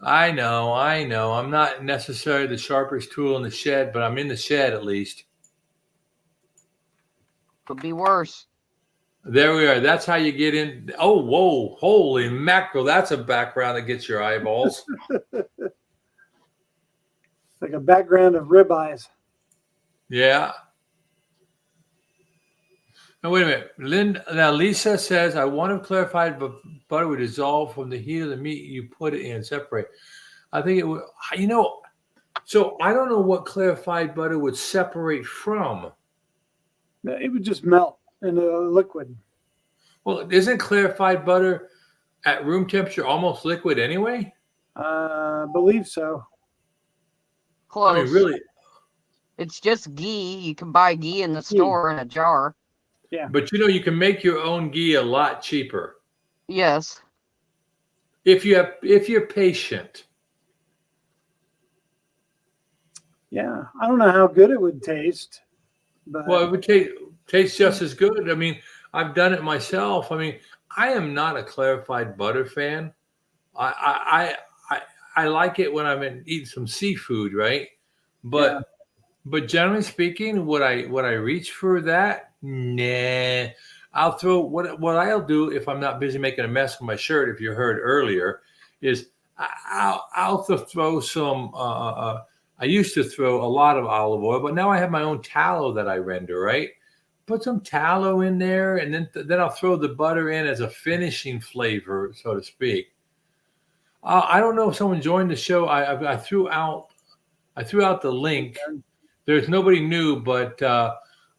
I know. I'm not necessarily the sharpest tool in the shed, but I'm in the shed at least. Could be worse. There we are. That's how you get in. Oh, whoa. Holy mackerel. That's a background that gets your eyeballs. Like a background of ribeyes. Yeah. Now, wait a minute. Now, Lisa says, I want to clarify, but butter would dissolve from the heat of the meat you put it in, separate. I think it would, so I don't know what clarified butter would separate from. It would just melt in a liquid. Well, isn't clarified butter at room temperature almost liquid anyway? Believe so. Close. I mean, really? It's just ghee. You can buy ghee in the store in a jar. Yeah. But you can make your own ghee a lot cheaper. Yes. If you're patient. Yeah. I don't know how good it would taste. But Well, it would taste just as good. I mean, I've done it myself. I mean, I am not a clarified butter fan. I like it when I'm eating some seafood, right? But generally speaking, would I reach for that? Nah. I'll throw what I'll do if I'm not busy making a mess of my shirt. If you heard earlier, is I'll throw some. I used to throw a lot of olive oil, but now I have my own tallow that I render. Right, put some tallow in there, and then I'll throw the butter in as a finishing flavor, so to speak. I don't know if someone joined the show. I threw out the link. There's nobody new, but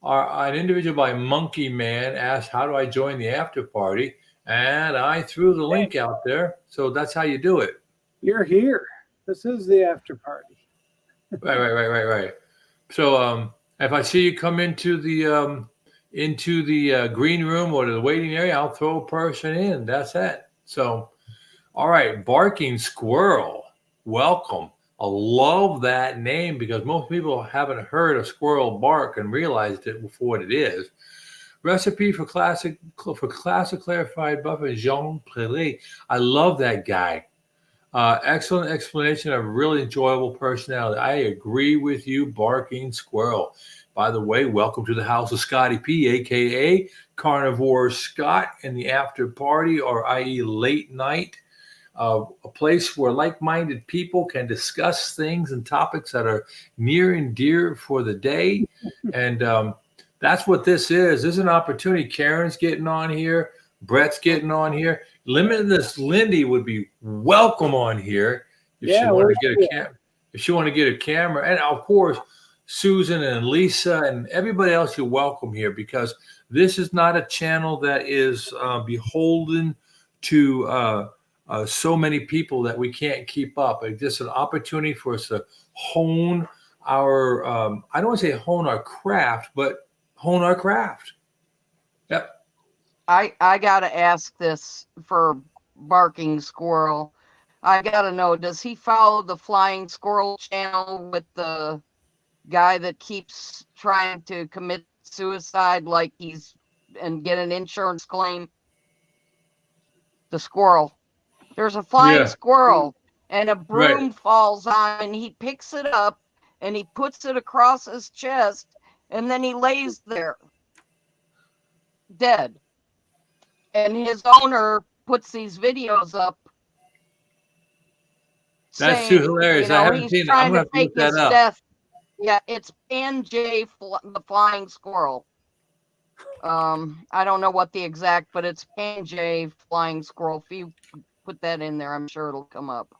an individual by Monkey Man asked, "How do I join the after party?" And I threw the link out there. So that's how you do it. You're here. This is the after party. Right. So if I see you come into the green room or the waiting area, I'll throw a person in. That's it. So, all right, Barking Squirrel, welcome. I love that name because most people haven't heard a squirrel bark and realized it for what it is. Recipe for classic clarified butter, Jean Prairie. I love that guy. Excellent explanation of really enjoyable personality. I agree with you, Barking Squirrel. By the way, welcome to the house of Scotty P, a.k.a. Carnivore Scott, in the after party, or i.e. late night. A place where like-minded people can discuss things and topics that are near and dear for the day. And that's what this is. This is an opportunity. Karen's getting on here. Brett's getting on here. Limitless Lindy would be welcome on here if she wanted to get a camera. If she wanted to get a camera, and of course Susan and Lisa and everybody else, you're welcome here, because this is not a channel that is beholden to so many people that we can't keep up. It's just an opportunity for us to hone our, I don't want to say hone our craft, but hone our craft. Yep. I gotta ask this for Barking Squirrel. I gotta know, does he follow the Flying Squirrel channel with the guy that keeps trying to commit suicide like and get an insurance claim? The squirrel. There's a flying Yeah. squirrel and a Right. broom falls on and he picks it up and he puts it across his chest and then he lays there dead. And his owner puts these videos up. That's Saying, too hilarious. I haven't he's seen it. I'm trying gonna to have to fake look his that up. death. Yeah, it's Pan J, the flying squirrel. I don't know what the exact, but it's Pan J flying squirrel. If you put that in there, I'm sure it'll come up.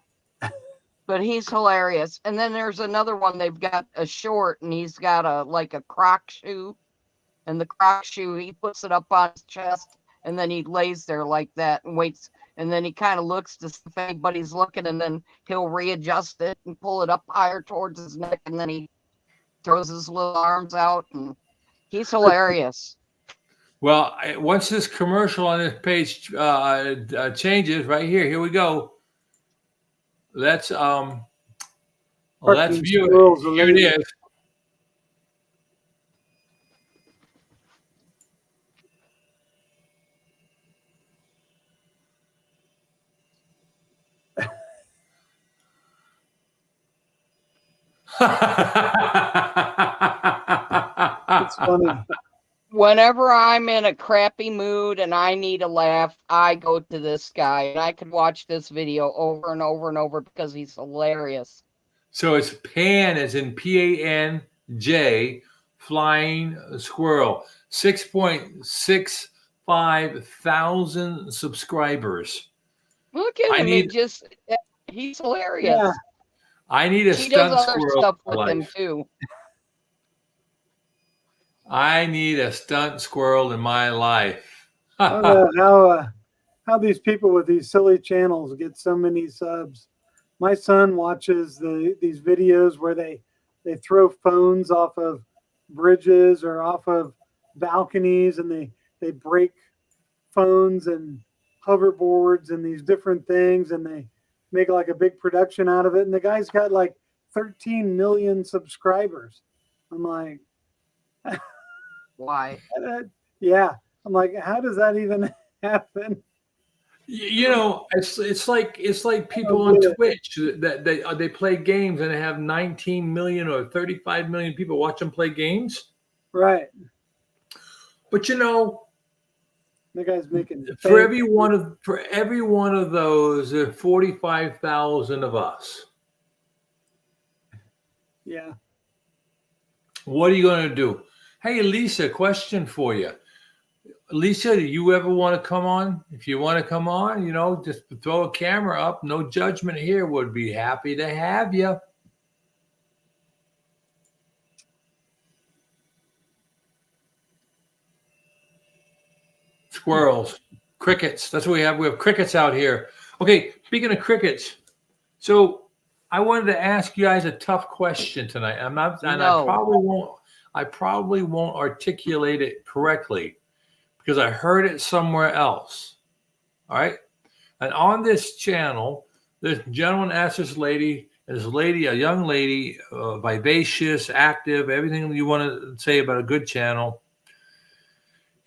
But he's hilarious. And then there's another one. They've got a short, and he's got a croc shoe, and the croc shoe he puts it up on his chest, and then he lays there like that and waits. And then he kind of looks to see if anybody's looking, and then he'll readjust it and pull it up higher towards his neck, and then he throws his little arms out, and he's hilarious. Well, once this commercial on this page changes, right here we go. Let's view it. Here it is. It's funny. Whenever I'm in a crappy mood and I need a laugh, I go to this guy, and I could watch this video over and over and over because he's hilarious. So it's Pan, as in PANJ, flying squirrel. 6.65 thousand subscribers. Look at him. He's hilarious. Yeah. I need a He does stunt other squirrel stuff in my with him life. too. I need a stunt squirrel in my life. I don't know how these people with these silly channels get so many subs. My son watches these videos where they throw phones off of bridges or off of balconies, and they break phones and hoverboards and these different things, and they make like a big production out of it. And the guy's got like 13 million subscribers. I'm like, Why? yeah. I'm like, how does that even happen? You know, it's like people on Twitch that they play games and they have 19 million or 35 million people watch them play games. Right. But you know, the guy's making for every one of those, there are 45,000 of us. Yeah. What are you going to do? Hey, Lisa, question for you. Lisa, do you ever want to come on? If you want to come on, you know, just throw a camera up. No judgment here. Would be happy to have you. Squirrels, crickets. That's what we have. We have crickets out here. Okay, speaking of crickets, so I wanted to ask you guys a tough question tonight. I probably won't articulate it correctly because I heard it somewhere else. All right. And on this channel, this gentleman asked this lady, a young lady, vivacious, active, everything you want to say about a good channel.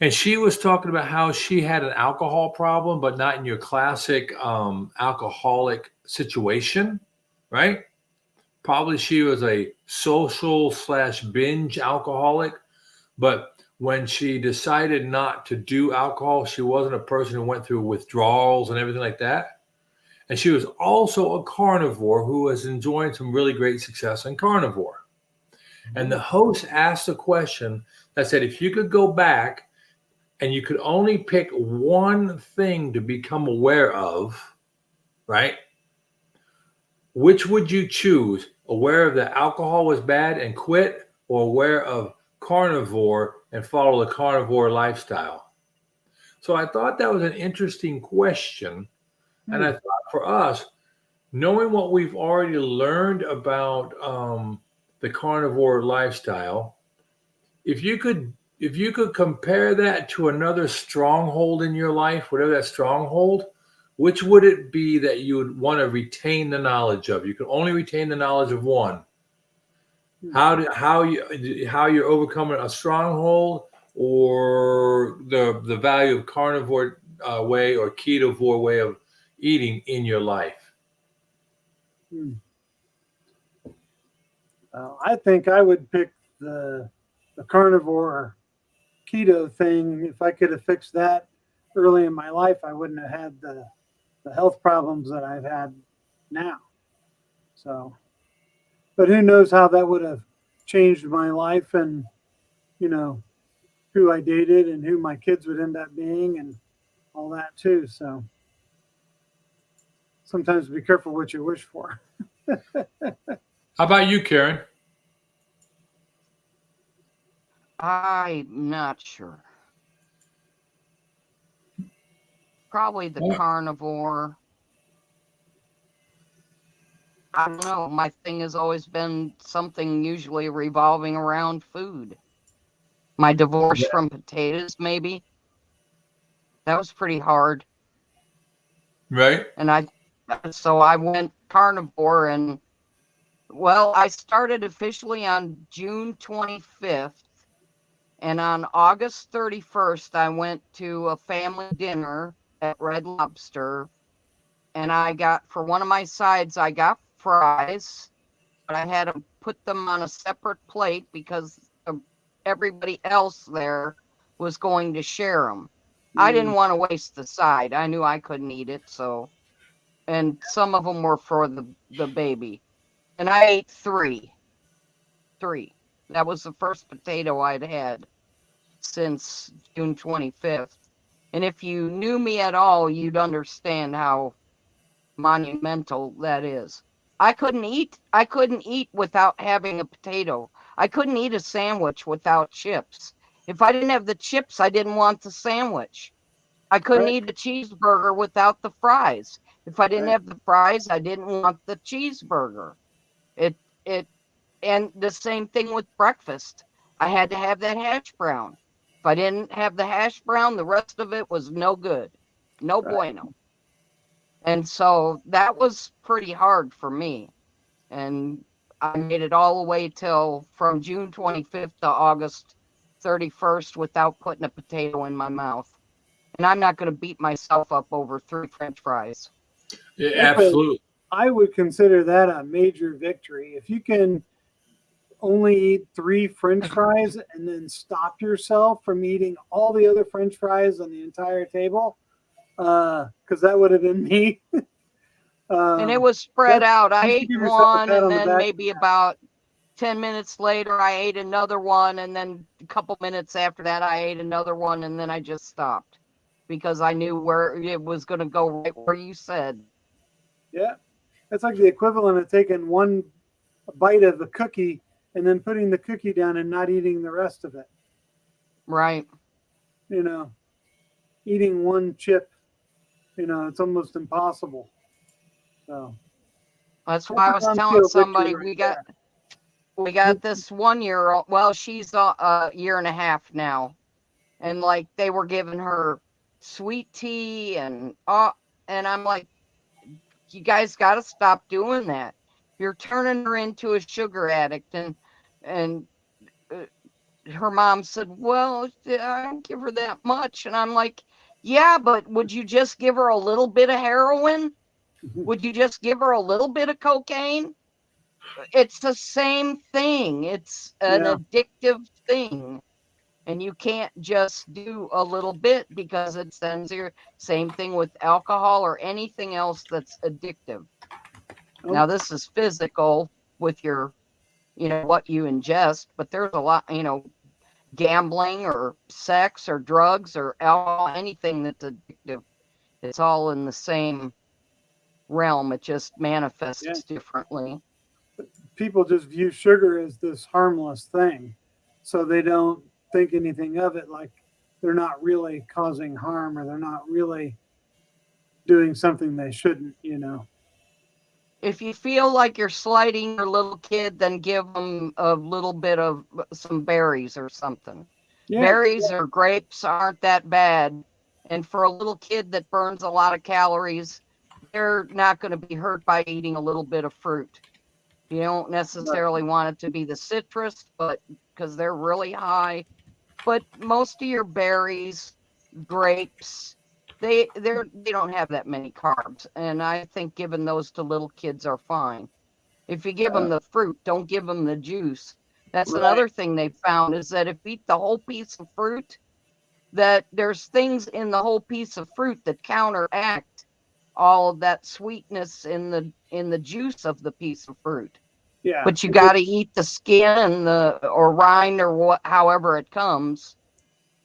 And she was talking about how she had an alcohol problem, but not in your classic alcoholic situation, right? Probably she was a social / binge alcoholic, but when she decided not to do alcohol, she wasn't a person who went through withdrawals and everything like that. And she was also a carnivore who was enjoying some really great success in carnivore. And the host asked a question that said, if you could go back and you could only pick one thing to become aware of, right? Which would you choose? Aware of that alcohol was bad and quit, or aware of carnivore and follow the carnivore lifestyle? So I thought that was an interesting question And I thought for us, knowing what we've already learned about the carnivore lifestyle, if you could compare that to another stronghold in your life, whatever that stronghold, which would it be that you would want to retain the knowledge of? You can only retain the knowledge of one. How you're overcoming a stronghold, or the value of carnivore way or ketovore way of eating in your life. I think I would pick the carnivore keto thing. If I could have fixed that early in my life, I wouldn't have had the health problems that I've had now. So, but who knows how that would have changed my life, and who I dated and who my kids would end up being and all that too. So sometimes be careful what you wish for. How about you, Karen? I'm not sure. Probably the carnivore. I don't know. My thing has always been something usually revolving around food. My divorce from potatoes, maybe. That was pretty hard. Right. And so I went carnivore, and well, I started officially on June 25th. And on August 31st, I went to a family dinner at Red Lobster. And for one of my sides, I got fries, but I had to put them on a separate plate because everybody else there was going to share them. I didn't want to waste the side. I knew I couldn't eat it. And some of them were for the baby. And I ate three. That was the first potato I'd had since June 25th. And if you knew me at all, you'd understand how monumental that is. I couldn't eat without having a potato. I couldn't eat a sandwich without chips. If I didn't have the chips, I didn't want the sandwich. I couldn't eat a cheeseburger without the fries. If I didn't have the fries, I didn't want the cheeseburger. And the same thing with breakfast. I had to have that hash brown. If I didn't have the hash brown, the rest of it was no good. No bueno. And so that was pretty hard for me. And I made it all the way till from June 25th to August 31st without putting a potato in my mouth. And I'm not going to beat myself up over 3 French fries. Yeah, absolutely. I would consider that a major victory. If you can only eat 3 French fries and then stop yourself from eating all the other French fries on the entire table, because that would have been me. And it was spread out. I ate one, and then maybe about 10 minutes later, I ate another one. And then a couple minutes after that, I ate another one. And then I just stopped because I knew where it was going to go, right where you said. Yeah. That's like the equivalent of taking one bite of the cookie and then putting the cookie down and not eating the rest of it. Right. Eating one chip, it's almost impossible. So that's why I was telling somebody we got this 1-year-old. Well, she's a year and a half now. And like they were giving her sweet tea and I'm like, you guys got to stop doing that. You're turning her into a sugar addict. And her mom said, well, I don't give her that much. And I'm like, yeah, but would you just give her a little bit of heroin? Would you just give her a little bit of cocaine? It's the same thing. It's an addictive thing. And you can't just do a little bit because it sends your same thing with alcohol or anything else that's addictive. Now, this is physical with your, what you ingest, but there's a lot, gambling or sex or drugs or alcohol, anything that's addictive. It's all in the same realm. It just manifests differently. People just view sugar as this harmless thing. So they don't think anything of it, like they're not really causing harm, or they're not really doing something they shouldn't, you know. If you feel like you're slighting your little kid, then give them a little bit of some berries or something. Yeah. Berries or grapes aren't that bad. And for a little kid that burns a lot of calories, they're not going to be hurt by eating a little bit of fruit. You don't necessarily want it to be the citrus, but because they're really high. But most of your berries, grapes, they don't have that many carbs, and I think giving those to little kids are fine. If you give them the fruit, don't give them the juice. That's Right. another thing they found, is that if you eat the whole piece of fruit, that there's things in the whole piece of fruit that counteract all of that sweetness in the juice of the piece of fruit. Yeah. But you got to eat the skin and or rind or however it comes,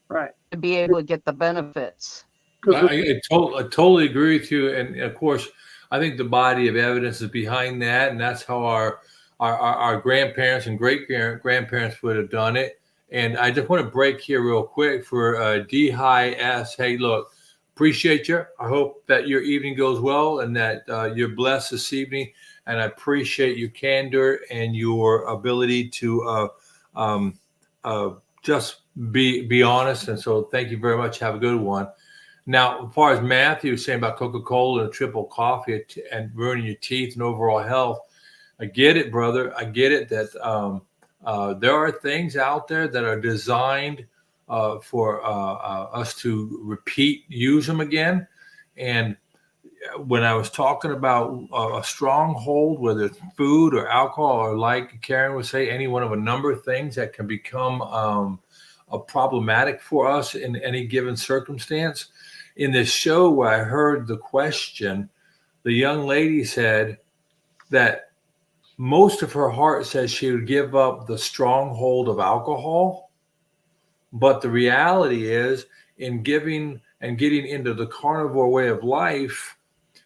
Right. to be able to get the benefits. I totally agree with you, and of course, I think the body of evidence is behind that, and that's how our grandparents and great grandparents would have done it. And I just want to break here real quick for D High S. Hey, look, appreciate you. I hope that your evening goes well and that you're blessed this evening. And I appreciate your candor and your ability to just be honest. And so, thank you very much. Have a good one. Now, as far as Matthew was saying about Coca-Cola and triple coffee and ruining your teeth and overall health, I get it, brother. I get it that there are things out there that are designed for us to use them again. And when I was talking about a stronghold, whether it's food or alcohol, or like Karen would say, any one of a number of things that can become problematic for us in any given circumstance. In this show where I heard the question, the young lady said that most of her heart says she would give up the stronghold of alcohol. But the reality is, in giving and getting into the carnivore way of life,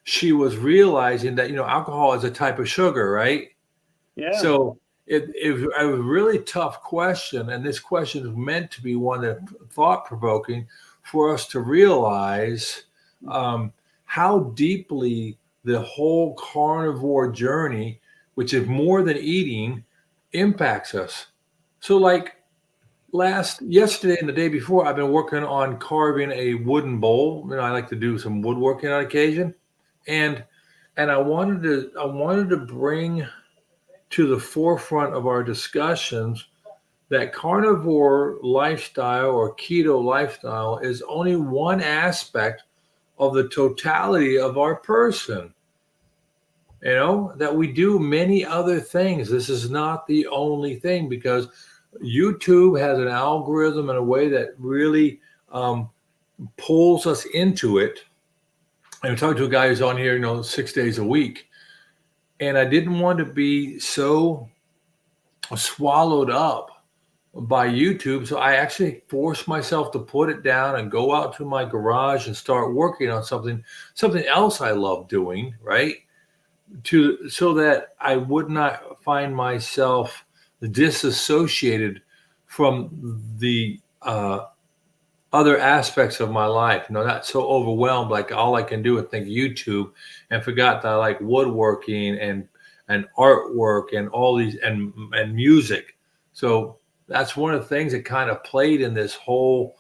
she was realizing that, alcohol is a type of sugar, right? Yeah. So it was a really tough question. And this question is meant to be one that thought-provoking for us to realize how deeply the whole carnivore journey, which is more than eating, impacts us. So like yesterday and the day before, I've been working on carving a wooden bowl. I like to do some woodworking on occasion. And I wanted to bring to the forefront of our discussions that carnivore lifestyle or keto lifestyle is only one aspect of the totality of our person. That we do many other things. This is not the only thing, because YouTube has an algorithm in a way that really pulls us into it. And I'm talking to a guy who's on here, 6 days a week. And I didn't want to be so swallowed up by YouTube. So I actually forced myself to put it down and go out to my garage and start working on something else I love doing, right? So that I would not find myself disassociated from the other aspects of my life, not so overwhelmed, like all I can do is think YouTube, and forgot that I like woodworking and artwork and all these and music. So that's one of the things that kind of played in this whole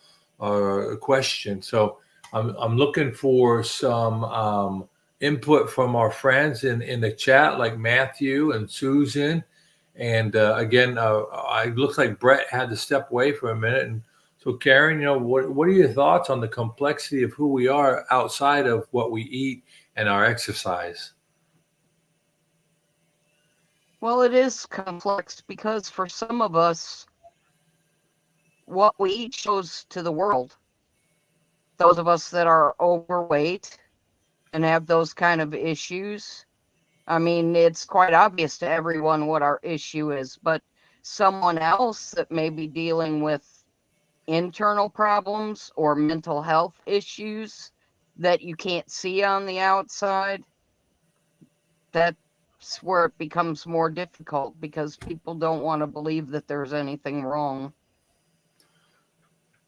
question. So I'm looking for some input from our friends in the chat, like Matthew and Susan. And again, it looks like Brett had to step away for a minute. And so, Karen, what are your thoughts on the complexity of who we are outside of what we eat and our exercise? Well, it is complex because for some of us, what we eat shows to the world. Those of us that are overweight and have those kind of issues, I mean, it's quite obvious to everyone what our issue is, but someone else that may be dealing with internal problems or mental health issues that you can't see on the outside, that's where it becomes more difficult, because people don't want to believe that there's anything wrong.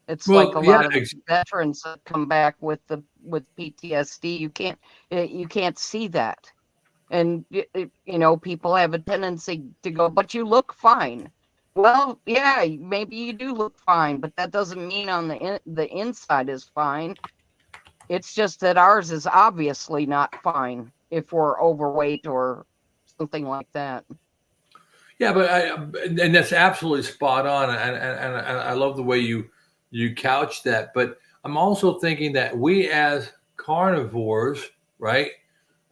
It's like a Well, yeah, lot of veterans that come back with PTSD. You can't see that. And people have a tendency to go, but you look fine. Well, yeah, maybe you do look fine, but that doesn't mean on the inside is fine. It's just that ours is obviously not fine if we're overweight or something like that. yeah, but and that's absolutely spot on, and I love the way you couch that. But I'm also thinking that we as carnivores, right,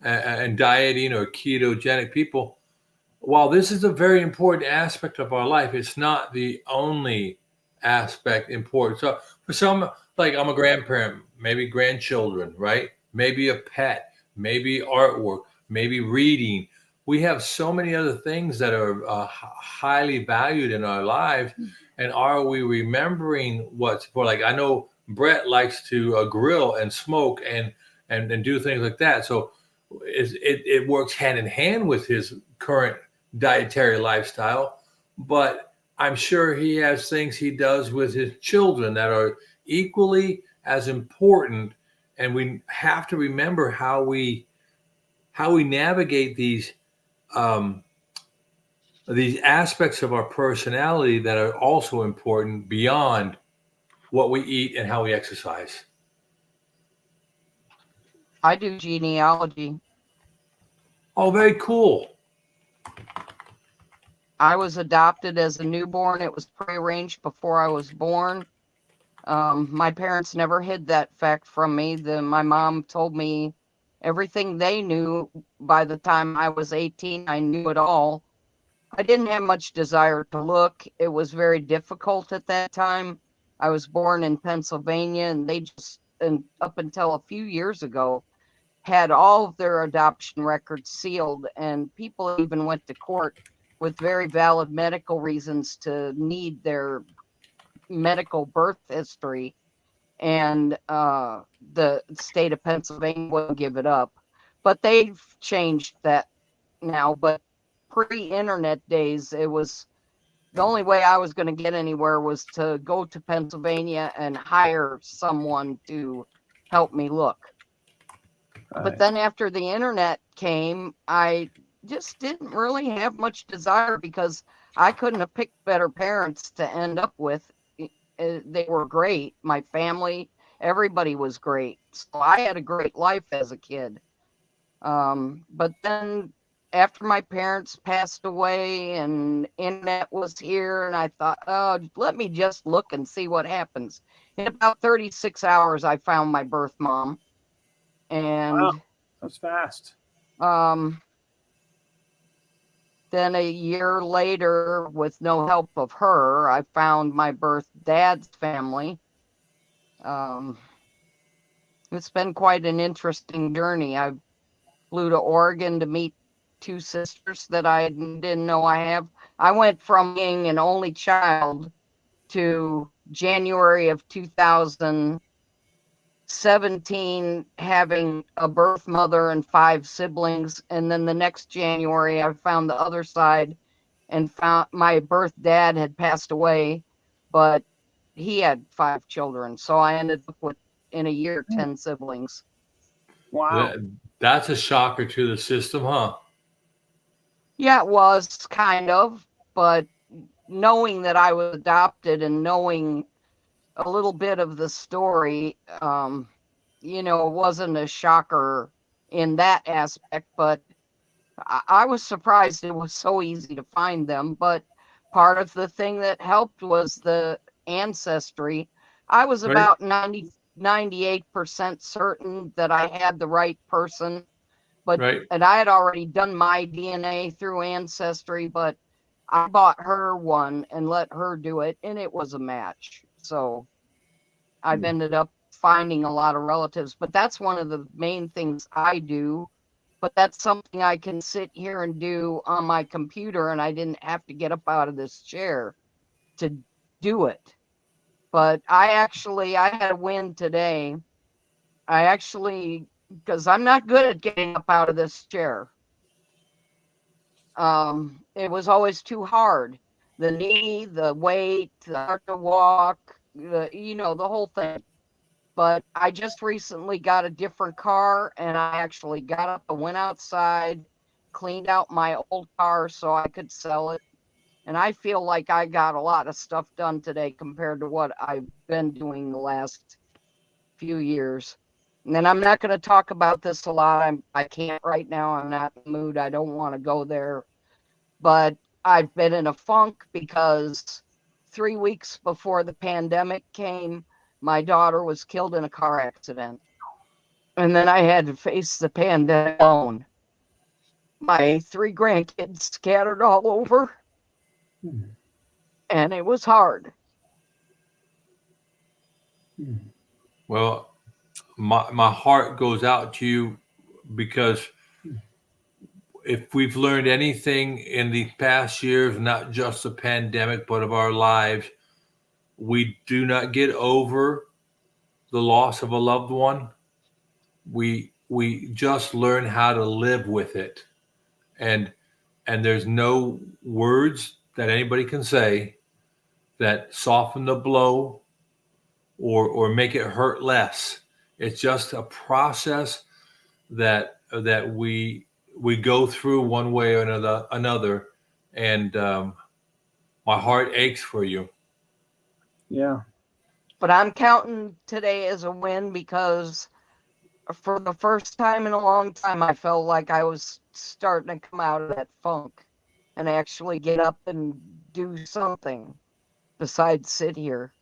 and dieting or ketogenic people, while this is a very important aspect of our life, it's not the only aspect important. So for some, like I'm a grandparent, maybe grandchildren, right? Maybe a pet, maybe artwork, maybe reading. We have so many other things that are highly valued in our lives. And are we remembering what's for? Like I know Brett likes to grill and smoke and do things like that. So it works hand in hand with his current dietary lifestyle, but I'm sure he has things he does with his children that are equally as important. And we have to remember how we navigate these aspects of our personality that are also important beyond what we eat and how we exercise. I do genealogy. Oh, very cool. I was adopted as a newborn. It was prearranged before I was born. My parents never hid that fact from me. My mom told me everything they knew. By the time I was 18, I knew it all. I didn't have much desire to look. It was very difficult at that time. I was born in Pennsylvania, and and up until a few years ago, had all of their adoption records sealed, and people even went to court with very valid medical reasons to need their medical birth history, and the state of Pennsylvania wouldn't give it up. But they've changed that now. But pre-internet days, it was the only way I was going to get anywhere was to go to Pennsylvania and hire someone to help me look. But then after the internet came, I just didn't really have much desire because I couldn't have picked better parents to end up with. They were great. My family, everybody was great. So I had a great life as a kid. But then after my parents passed away and internet was here, and I thought, oh, let me just look and see what happens. In about 36 hours, I found my birth mom. And Wow, that's fast. Then a year later, with no help of her, I found my birth dad's family. It's been quite an interesting journey. I flew to Oregon to meet two sisters that I didn't know I have. I went from being an only child to January of 2017 having a birth mother and 5 siblings, and then the next January I found the other side and found my birth dad had passed away, but he had 5 children, so I ended up with, in a year, 10 siblings. Wow. That's a shocker to the system, huh? Yeah, it was kind of, but knowing that I was adopted and knowing a little bit of the story, it wasn't a shocker in that aspect, but I was surprised it was so easy to find them. But part of the thing that helped was the ancestry. I was Right. about 98% certain that I had the right person, Right. and I had already done my DNA through Ancestry, but I bought her one and let her do it, and it was a match. So I've ended up finding a lot of relatives, but that's one of the main things I do. But that's something I can sit here and do on my computer, and I didn't have to get up out of this chair to do it. But I had a win today. Because I'm not good at getting up out of this chair. It was always too hard. The knee, the weight, the hard to walk. the whole thing. But I just recently got a different car, and I actually got up and went outside, cleaned out my old car so I could sell it. And I feel like I got a lot of stuff done today compared to what I've been doing the last few years. And then I'm not going to talk about this a lot. I can't right now. I'm not in the mood. I don't want to go there. But I've been in a funk because 3 weeks before the pandemic came, my daughter was killed in a car accident. And then I had to face the pandemic alone. My 3 grandkids scattered all over. And it was hard. Well, my heart goes out to you, because if we've learned anything in the past years, not just the pandemic, but of our lives, we do not get over the loss of a loved one. We just learn how to live with it. And there's no words that anybody can say that soften the blow or make it hurt less. It's just a process that we go through one way or another. And my heart aches for you. Yeah. But I'm counting today as a win because for the first time in a long time, I felt like I was starting to come out of that funk and actually get up and do something besides sit here.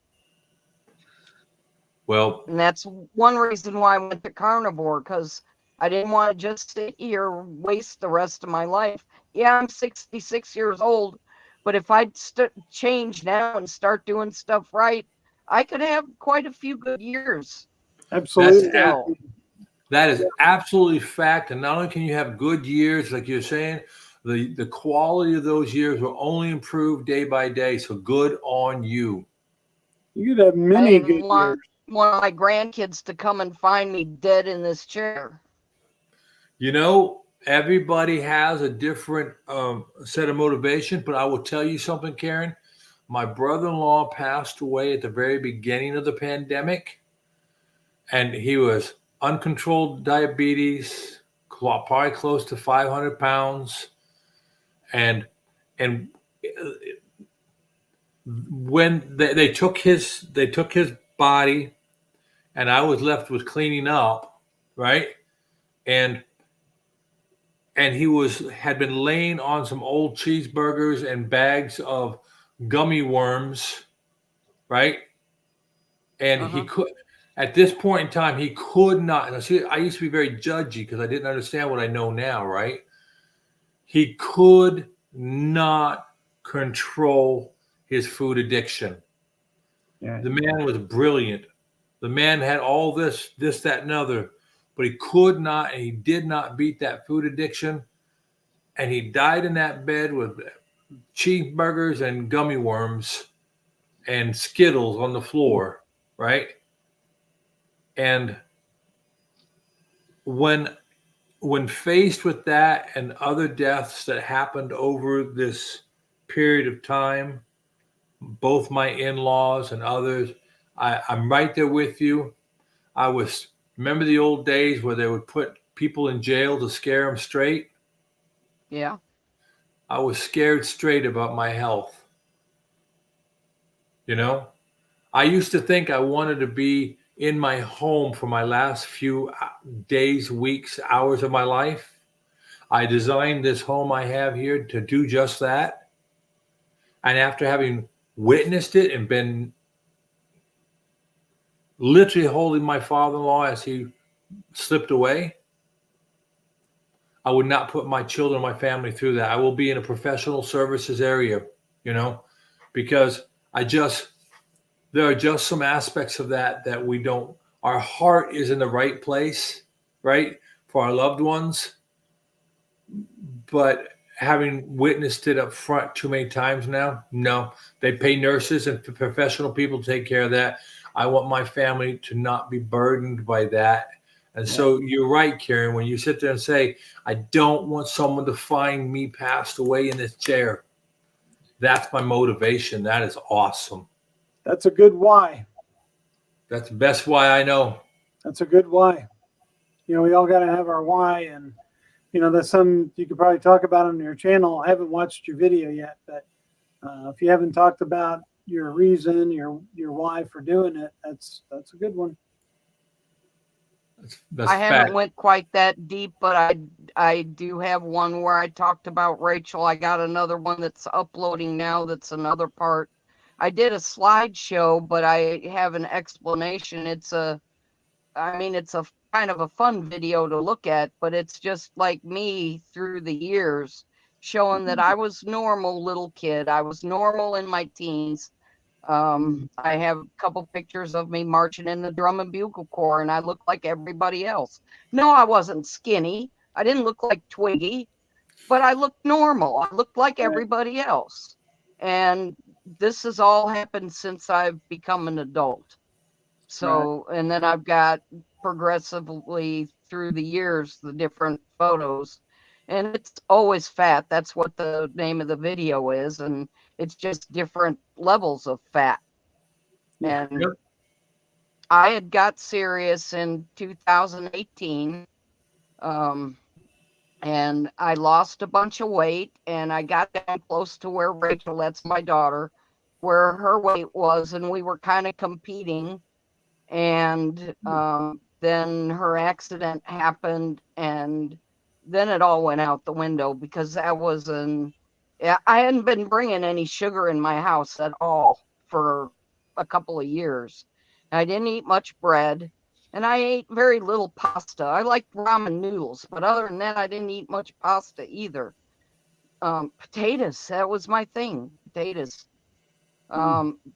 Well, And that's one reason why I went to carnivore, because I didn't want to just sit here, waste the rest of my life. Yeah, I'm 66 years old, but if I'd change now and start doing stuff right, I could have quite a few good years. Absolutely. Still. that is absolutely fact. And not only can you have good years, like you're saying, the quality of those years will only improve day by day. So good on you. You could have I many didn't good years. want one of my grandkids to come and find me dead in this chair. Everybody has a different set of motivation, but I will tell you something, Karen. My brother-in-law passed away at the very beginning of the pandemic, and he was uncontrolled diabetes, probably close to 500 pounds. And when they took his body, and I was left with cleaning up, right? And he had been laying on some old cheeseburgers and bags of gummy worms, right? And he could, at this point in time, he could not. Now, see, I used to be very judgy because I didn't understand what I know now, right? He could not control his food addiction. Yeah. The man was brilliant. The man had all this, that, and other, but he could not, and he did not beat that food addiction. And he died in that bed with cheeseburgers and gummy worms and Skittles on the floor, right? And when faced with that and other deaths that happened over this period of time, both my in-laws and others, I'm right there with you. Remember the old days where they would put people in jail to scare them straight? Yeah. I was scared straight about my health. I used to think I wanted to be in my home for my last few days, weeks, hours of my life. I designed this home I have here to do just that. And after having witnessed it and been literally holding my father-in-law as he slipped away, I would not put my children, my family through that. I will be in a professional services area, because there are just some aspects of that we don't, our heart is in the right place, right? For our loved ones. But having witnessed it up front too many times now, no, they pay nurses and professional people to take care of that. I want my family to not be burdened by that. And so you're right, Karen, when you sit there and say, I don't want someone to find me passed away in this chair. That's my motivation. That is awesome. That's a good why. That's the best why I know. That's a good why. You know, we all got to have our why, and you know, there's some you could probably talk about on your channel. I haven't watched your video yet, but if you haven't talked about your reason, your why for doing it, that's a good one. That's I haven't fact. went quite that deep, but I do have one where I talked about Rachel. I got another one that's uploading now. That's another part. I did a slideshow, but I have an explanation. It's a kind of a fun video to look at, but it's just like me through the years, showing that I was normal little kid. I was normal in my teens. I have a couple pictures of me marching in the drum and bugle corps, and I looked like everybody else. No, I wasn't skinny. I didn't look like Twiggy, but I looked normal. I looked like everybody else. And this has all happened since I've become an adult. So, and then I've got progressively through the years the different photos, and it's always fat. That's what the name of the video is, and it's just different levels of fat. Yeah. And I had got serious in 2018, and I lost a bunch of weight, and I got down close to where Rachel, that's my daughter, where her weight was, and we were kind of competing. And then her accident happened, and then it all went out the window because I hadn't been bringing any sugar in my house at all for a couple of years. I didn't eat much bread, and I ate very little pasta. I liked ramen noodles, but other than that, I didn't eat much pasta either. Potatoes, that was my thing, potatoes.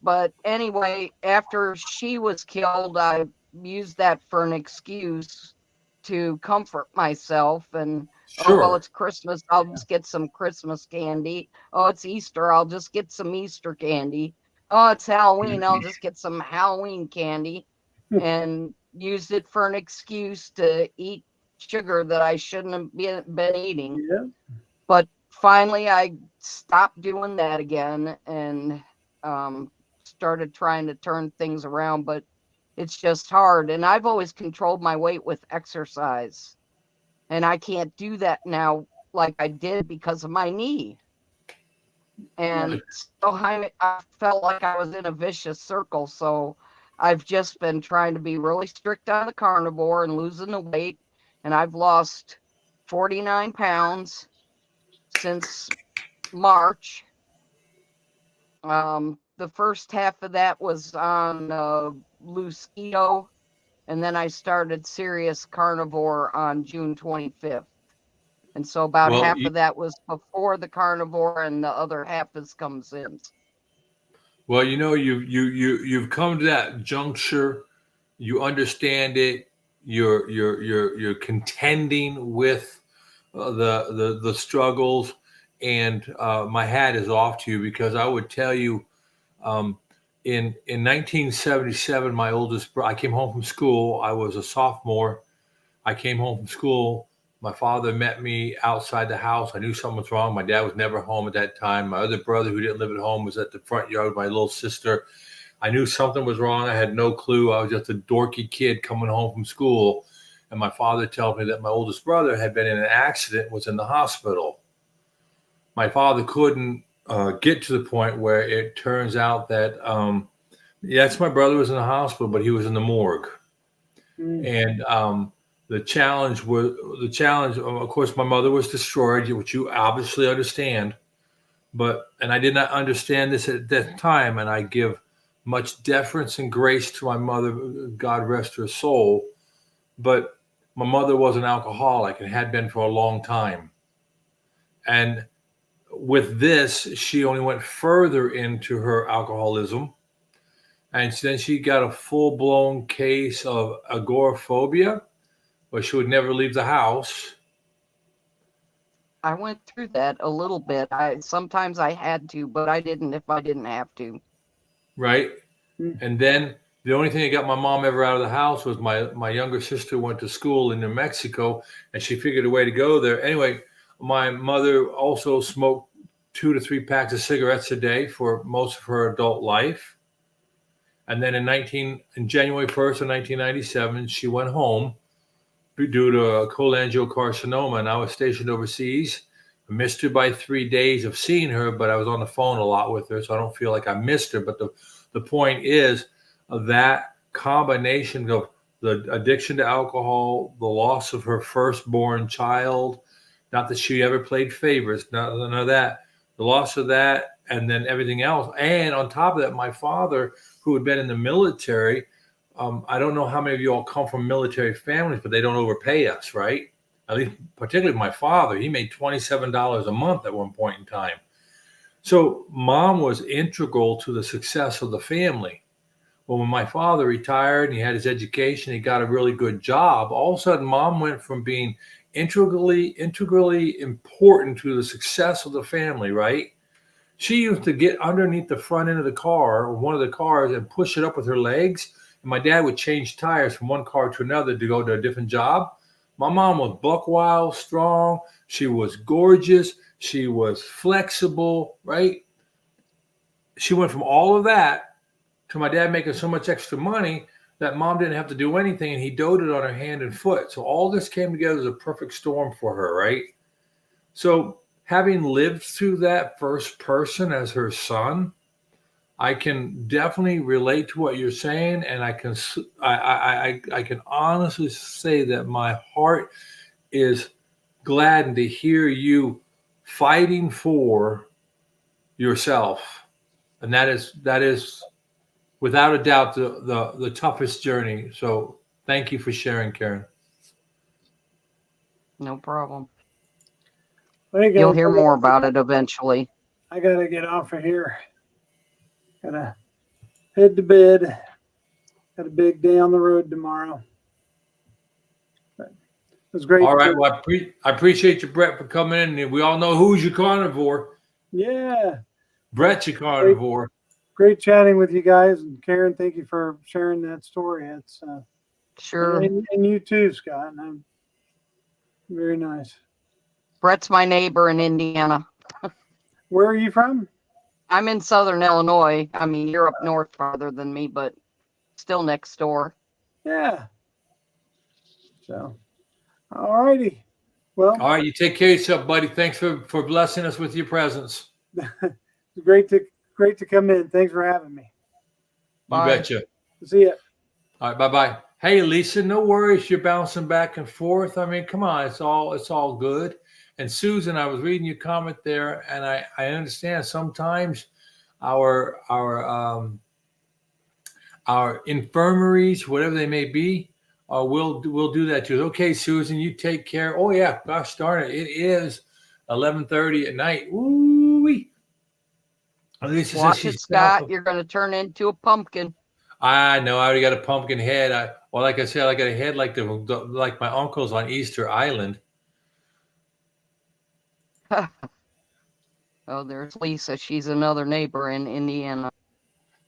But anyway, after she was killed, I used that for an excuse to comfort myself. And oh, well, Sure. it's Christmas, I'll just get some Christmas candy. Oh, it's Easter, I'll just get some Easter candy. Oh, it's Halloween, I'll just get some Halloween candy. And used it for an excuse to eat sugar that I shouldn't have been eating. Yeah. But finally, I stopped doing that again, and started trying to turn things around, but it's just hard. And I've always controlled my weight with exercise, and I can't do that now like I did because of my knee. And so I felt like I was in a vicious circle. So I've just been trying to be really strict on the carnivore and losing the weight. And I've lost 49 pounds since March. The first half of that was on loose keto, and then I started serious carnivore on June 25th. And so about Well, half of that was before the carnivore, and the other half is comes in. Well, you know, you've come to that juncture. You understand it. You're contending with the struggles, and my hat is off to you because I would tell you, in 1977, my I came home from school. I was a sophomore. I came home from school. My father met me outside the house. I knew something was wrong. My dad was never home at that time. My other brother, who didn't live at home, was at the front yard with my little sister. I knew something was wrong. I had no clue. I was just a dorky kid coming home from school. And my father tells me that my oldest brother had been in an accident, was in the hospital. My father couldn't get to the point where it turns out that, yes, my brother was in the hospital, but he was in the morgue. And the challenge, of course, my mother was destroyed, which you obviously understand. And I did not understand this at that time. And I give much deference and grace to my mother, God rest her soul. But my mother was an alcoholic and had been for a long time. And with this, she only went further into her alcoholism. And then she got a full-blown case of agoraphobia, where she would never leave the house. I went through that a little bit. Sometimes I had to, but I didn't if I didn't have to. Right. And then the only thing that got my mom ever out of the house was my younger sister went to school in New Mexico, and she figured a way to go there. Anyway, my mother also smoked 2 to 3 packs of cigarettes a day for most of her adult life. And then in January 1st of 1997, she went home due to a cholangiocarcinoma, and I was stationed overseas. I missed her by 3 days of seeing her, but I was on the phone a lot with her, so I don't feel like I missed her. But the point is that combination of the addiction to alcohol, the loss of her firstborn child, not that she ever played favorites, none of that, the loss of that, and then everything else. And on top of that, my father, who had been in the military, I don't know how many of you all come from military families, but they don't overpay us, right? At least, particularly my father, he made $27 a month at one point in time. So mom was integral to the success of the family. Well, when my father retired and he had his education, he got a really good job. All of a sudden, mom went from being integrally important to the success of the family, right? She used to get underneath the front end of the car, or one of the cars, and push it up with her legs. And my dad would change tires from one car to another to go to a different job. My mom was buck wild, strong. She was gorgeous. She was flexible, right? She went from all of that to my dad making so much extra money that mom didn't have to do anything, and he doted on her hand and foot. So all this came together as a perfect storm for her, right? So having lived through that first person as her son, I can definitely relate to what you're saying, and I can honestly say that my heart is gladdened to hear you fighting for yourself, and that is without a doubt the toughest journey. So thank you for sharing, Karen. No problem. Hey, You'll guys, hear more about it eventually. I gotta get off of here. Gotta head to bed. Got a big day on the road tomorrow. But it was great. All right. Well, I appreciate you, Brett, for coming in. And we all know who's your carnivore. Yeah. Brett's your carnivore. Great chatting with you guys. And Karen, thank you for sharing that story. It's Sure. and you too, Scott. And very nice. Brett's my neighbor in Indiana. Where are you from? I'm in Southern Illinois. I mean, you're up north farther than me, but still next door. Yeah. So, all righty. Well, All right. You take care of yourself, buddy. Thanks for blessing us with your presence. great to come in. Thanks for having me. Bye. You betcha. See ya. All right. Bye-bye. Hey, Lisa, no worries. You're bouncing back and forth. I mean, come on. It's all good. And Susan, I was reading your comment there, and I understand sometimes our infirmaries, whatever they may be, we'll do that too. Okay, Susan, you take care. Oh yeah, gosh darn it, it is 11:30 at night. Woo-wee. Watch it, Scott. You're going to turn into a pumpkin. I know. I already got a pumpkin head. Like I said, I got a head like my uncle's on Easter Island. Oh, there's Lisa. She's another neighbor in Indiana.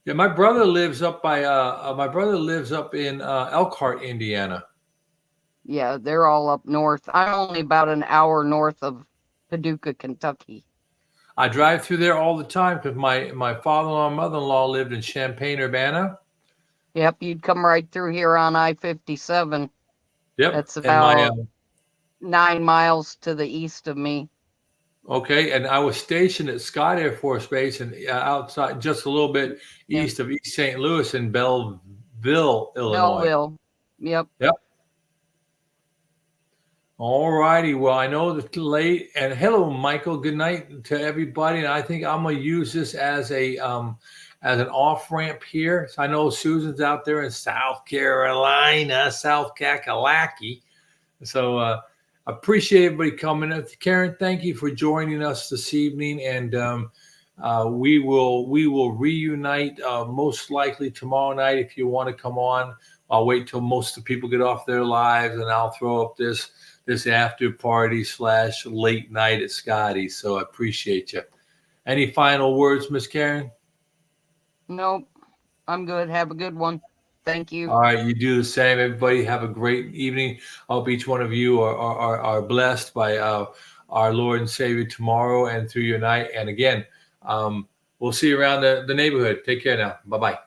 Yeah, my brother lives up in Elkhart, Indiana. Yeah, they're all up north. I'm only about an hour north of Paducah, Kentucky. I drive through there all the time because my father-in-law and mother-in-law lived in Champaign-Urbana. Yep, you'd come right through here on I-57. Yep. That's about 9 miles to the east of me. Okay, and I was stationed at Scott Air Force Base and outside, just a little bit east of East St. Louis in Belleville, Illinois. Belleville. Yep. All righty. Well, I know it's late, and hello, Michael. Good night to everybody. And I think I'm gonna use this as an off ramp here. So I know Susan's out there in South Carolina, South Kakalaki. So appreciate everybody coming in. Karen, thank you for joining us this evening, and we will reunite most likely tomorrow night. If you want to come on, I'll wait till most of the people get off their lives, and I'll throw up this after party / late night at Scotty's. So I appreciate you. Any final words, Miss Karen? Nope. I'm good. Have a good one. Thank you. All right, you do the same. Everybody have a great evening. I hope each one of you are blessed by our Lord and Savior tomorrow and through your night. And again, we'll see you around the neighborhood. Take care now. Bye-bye.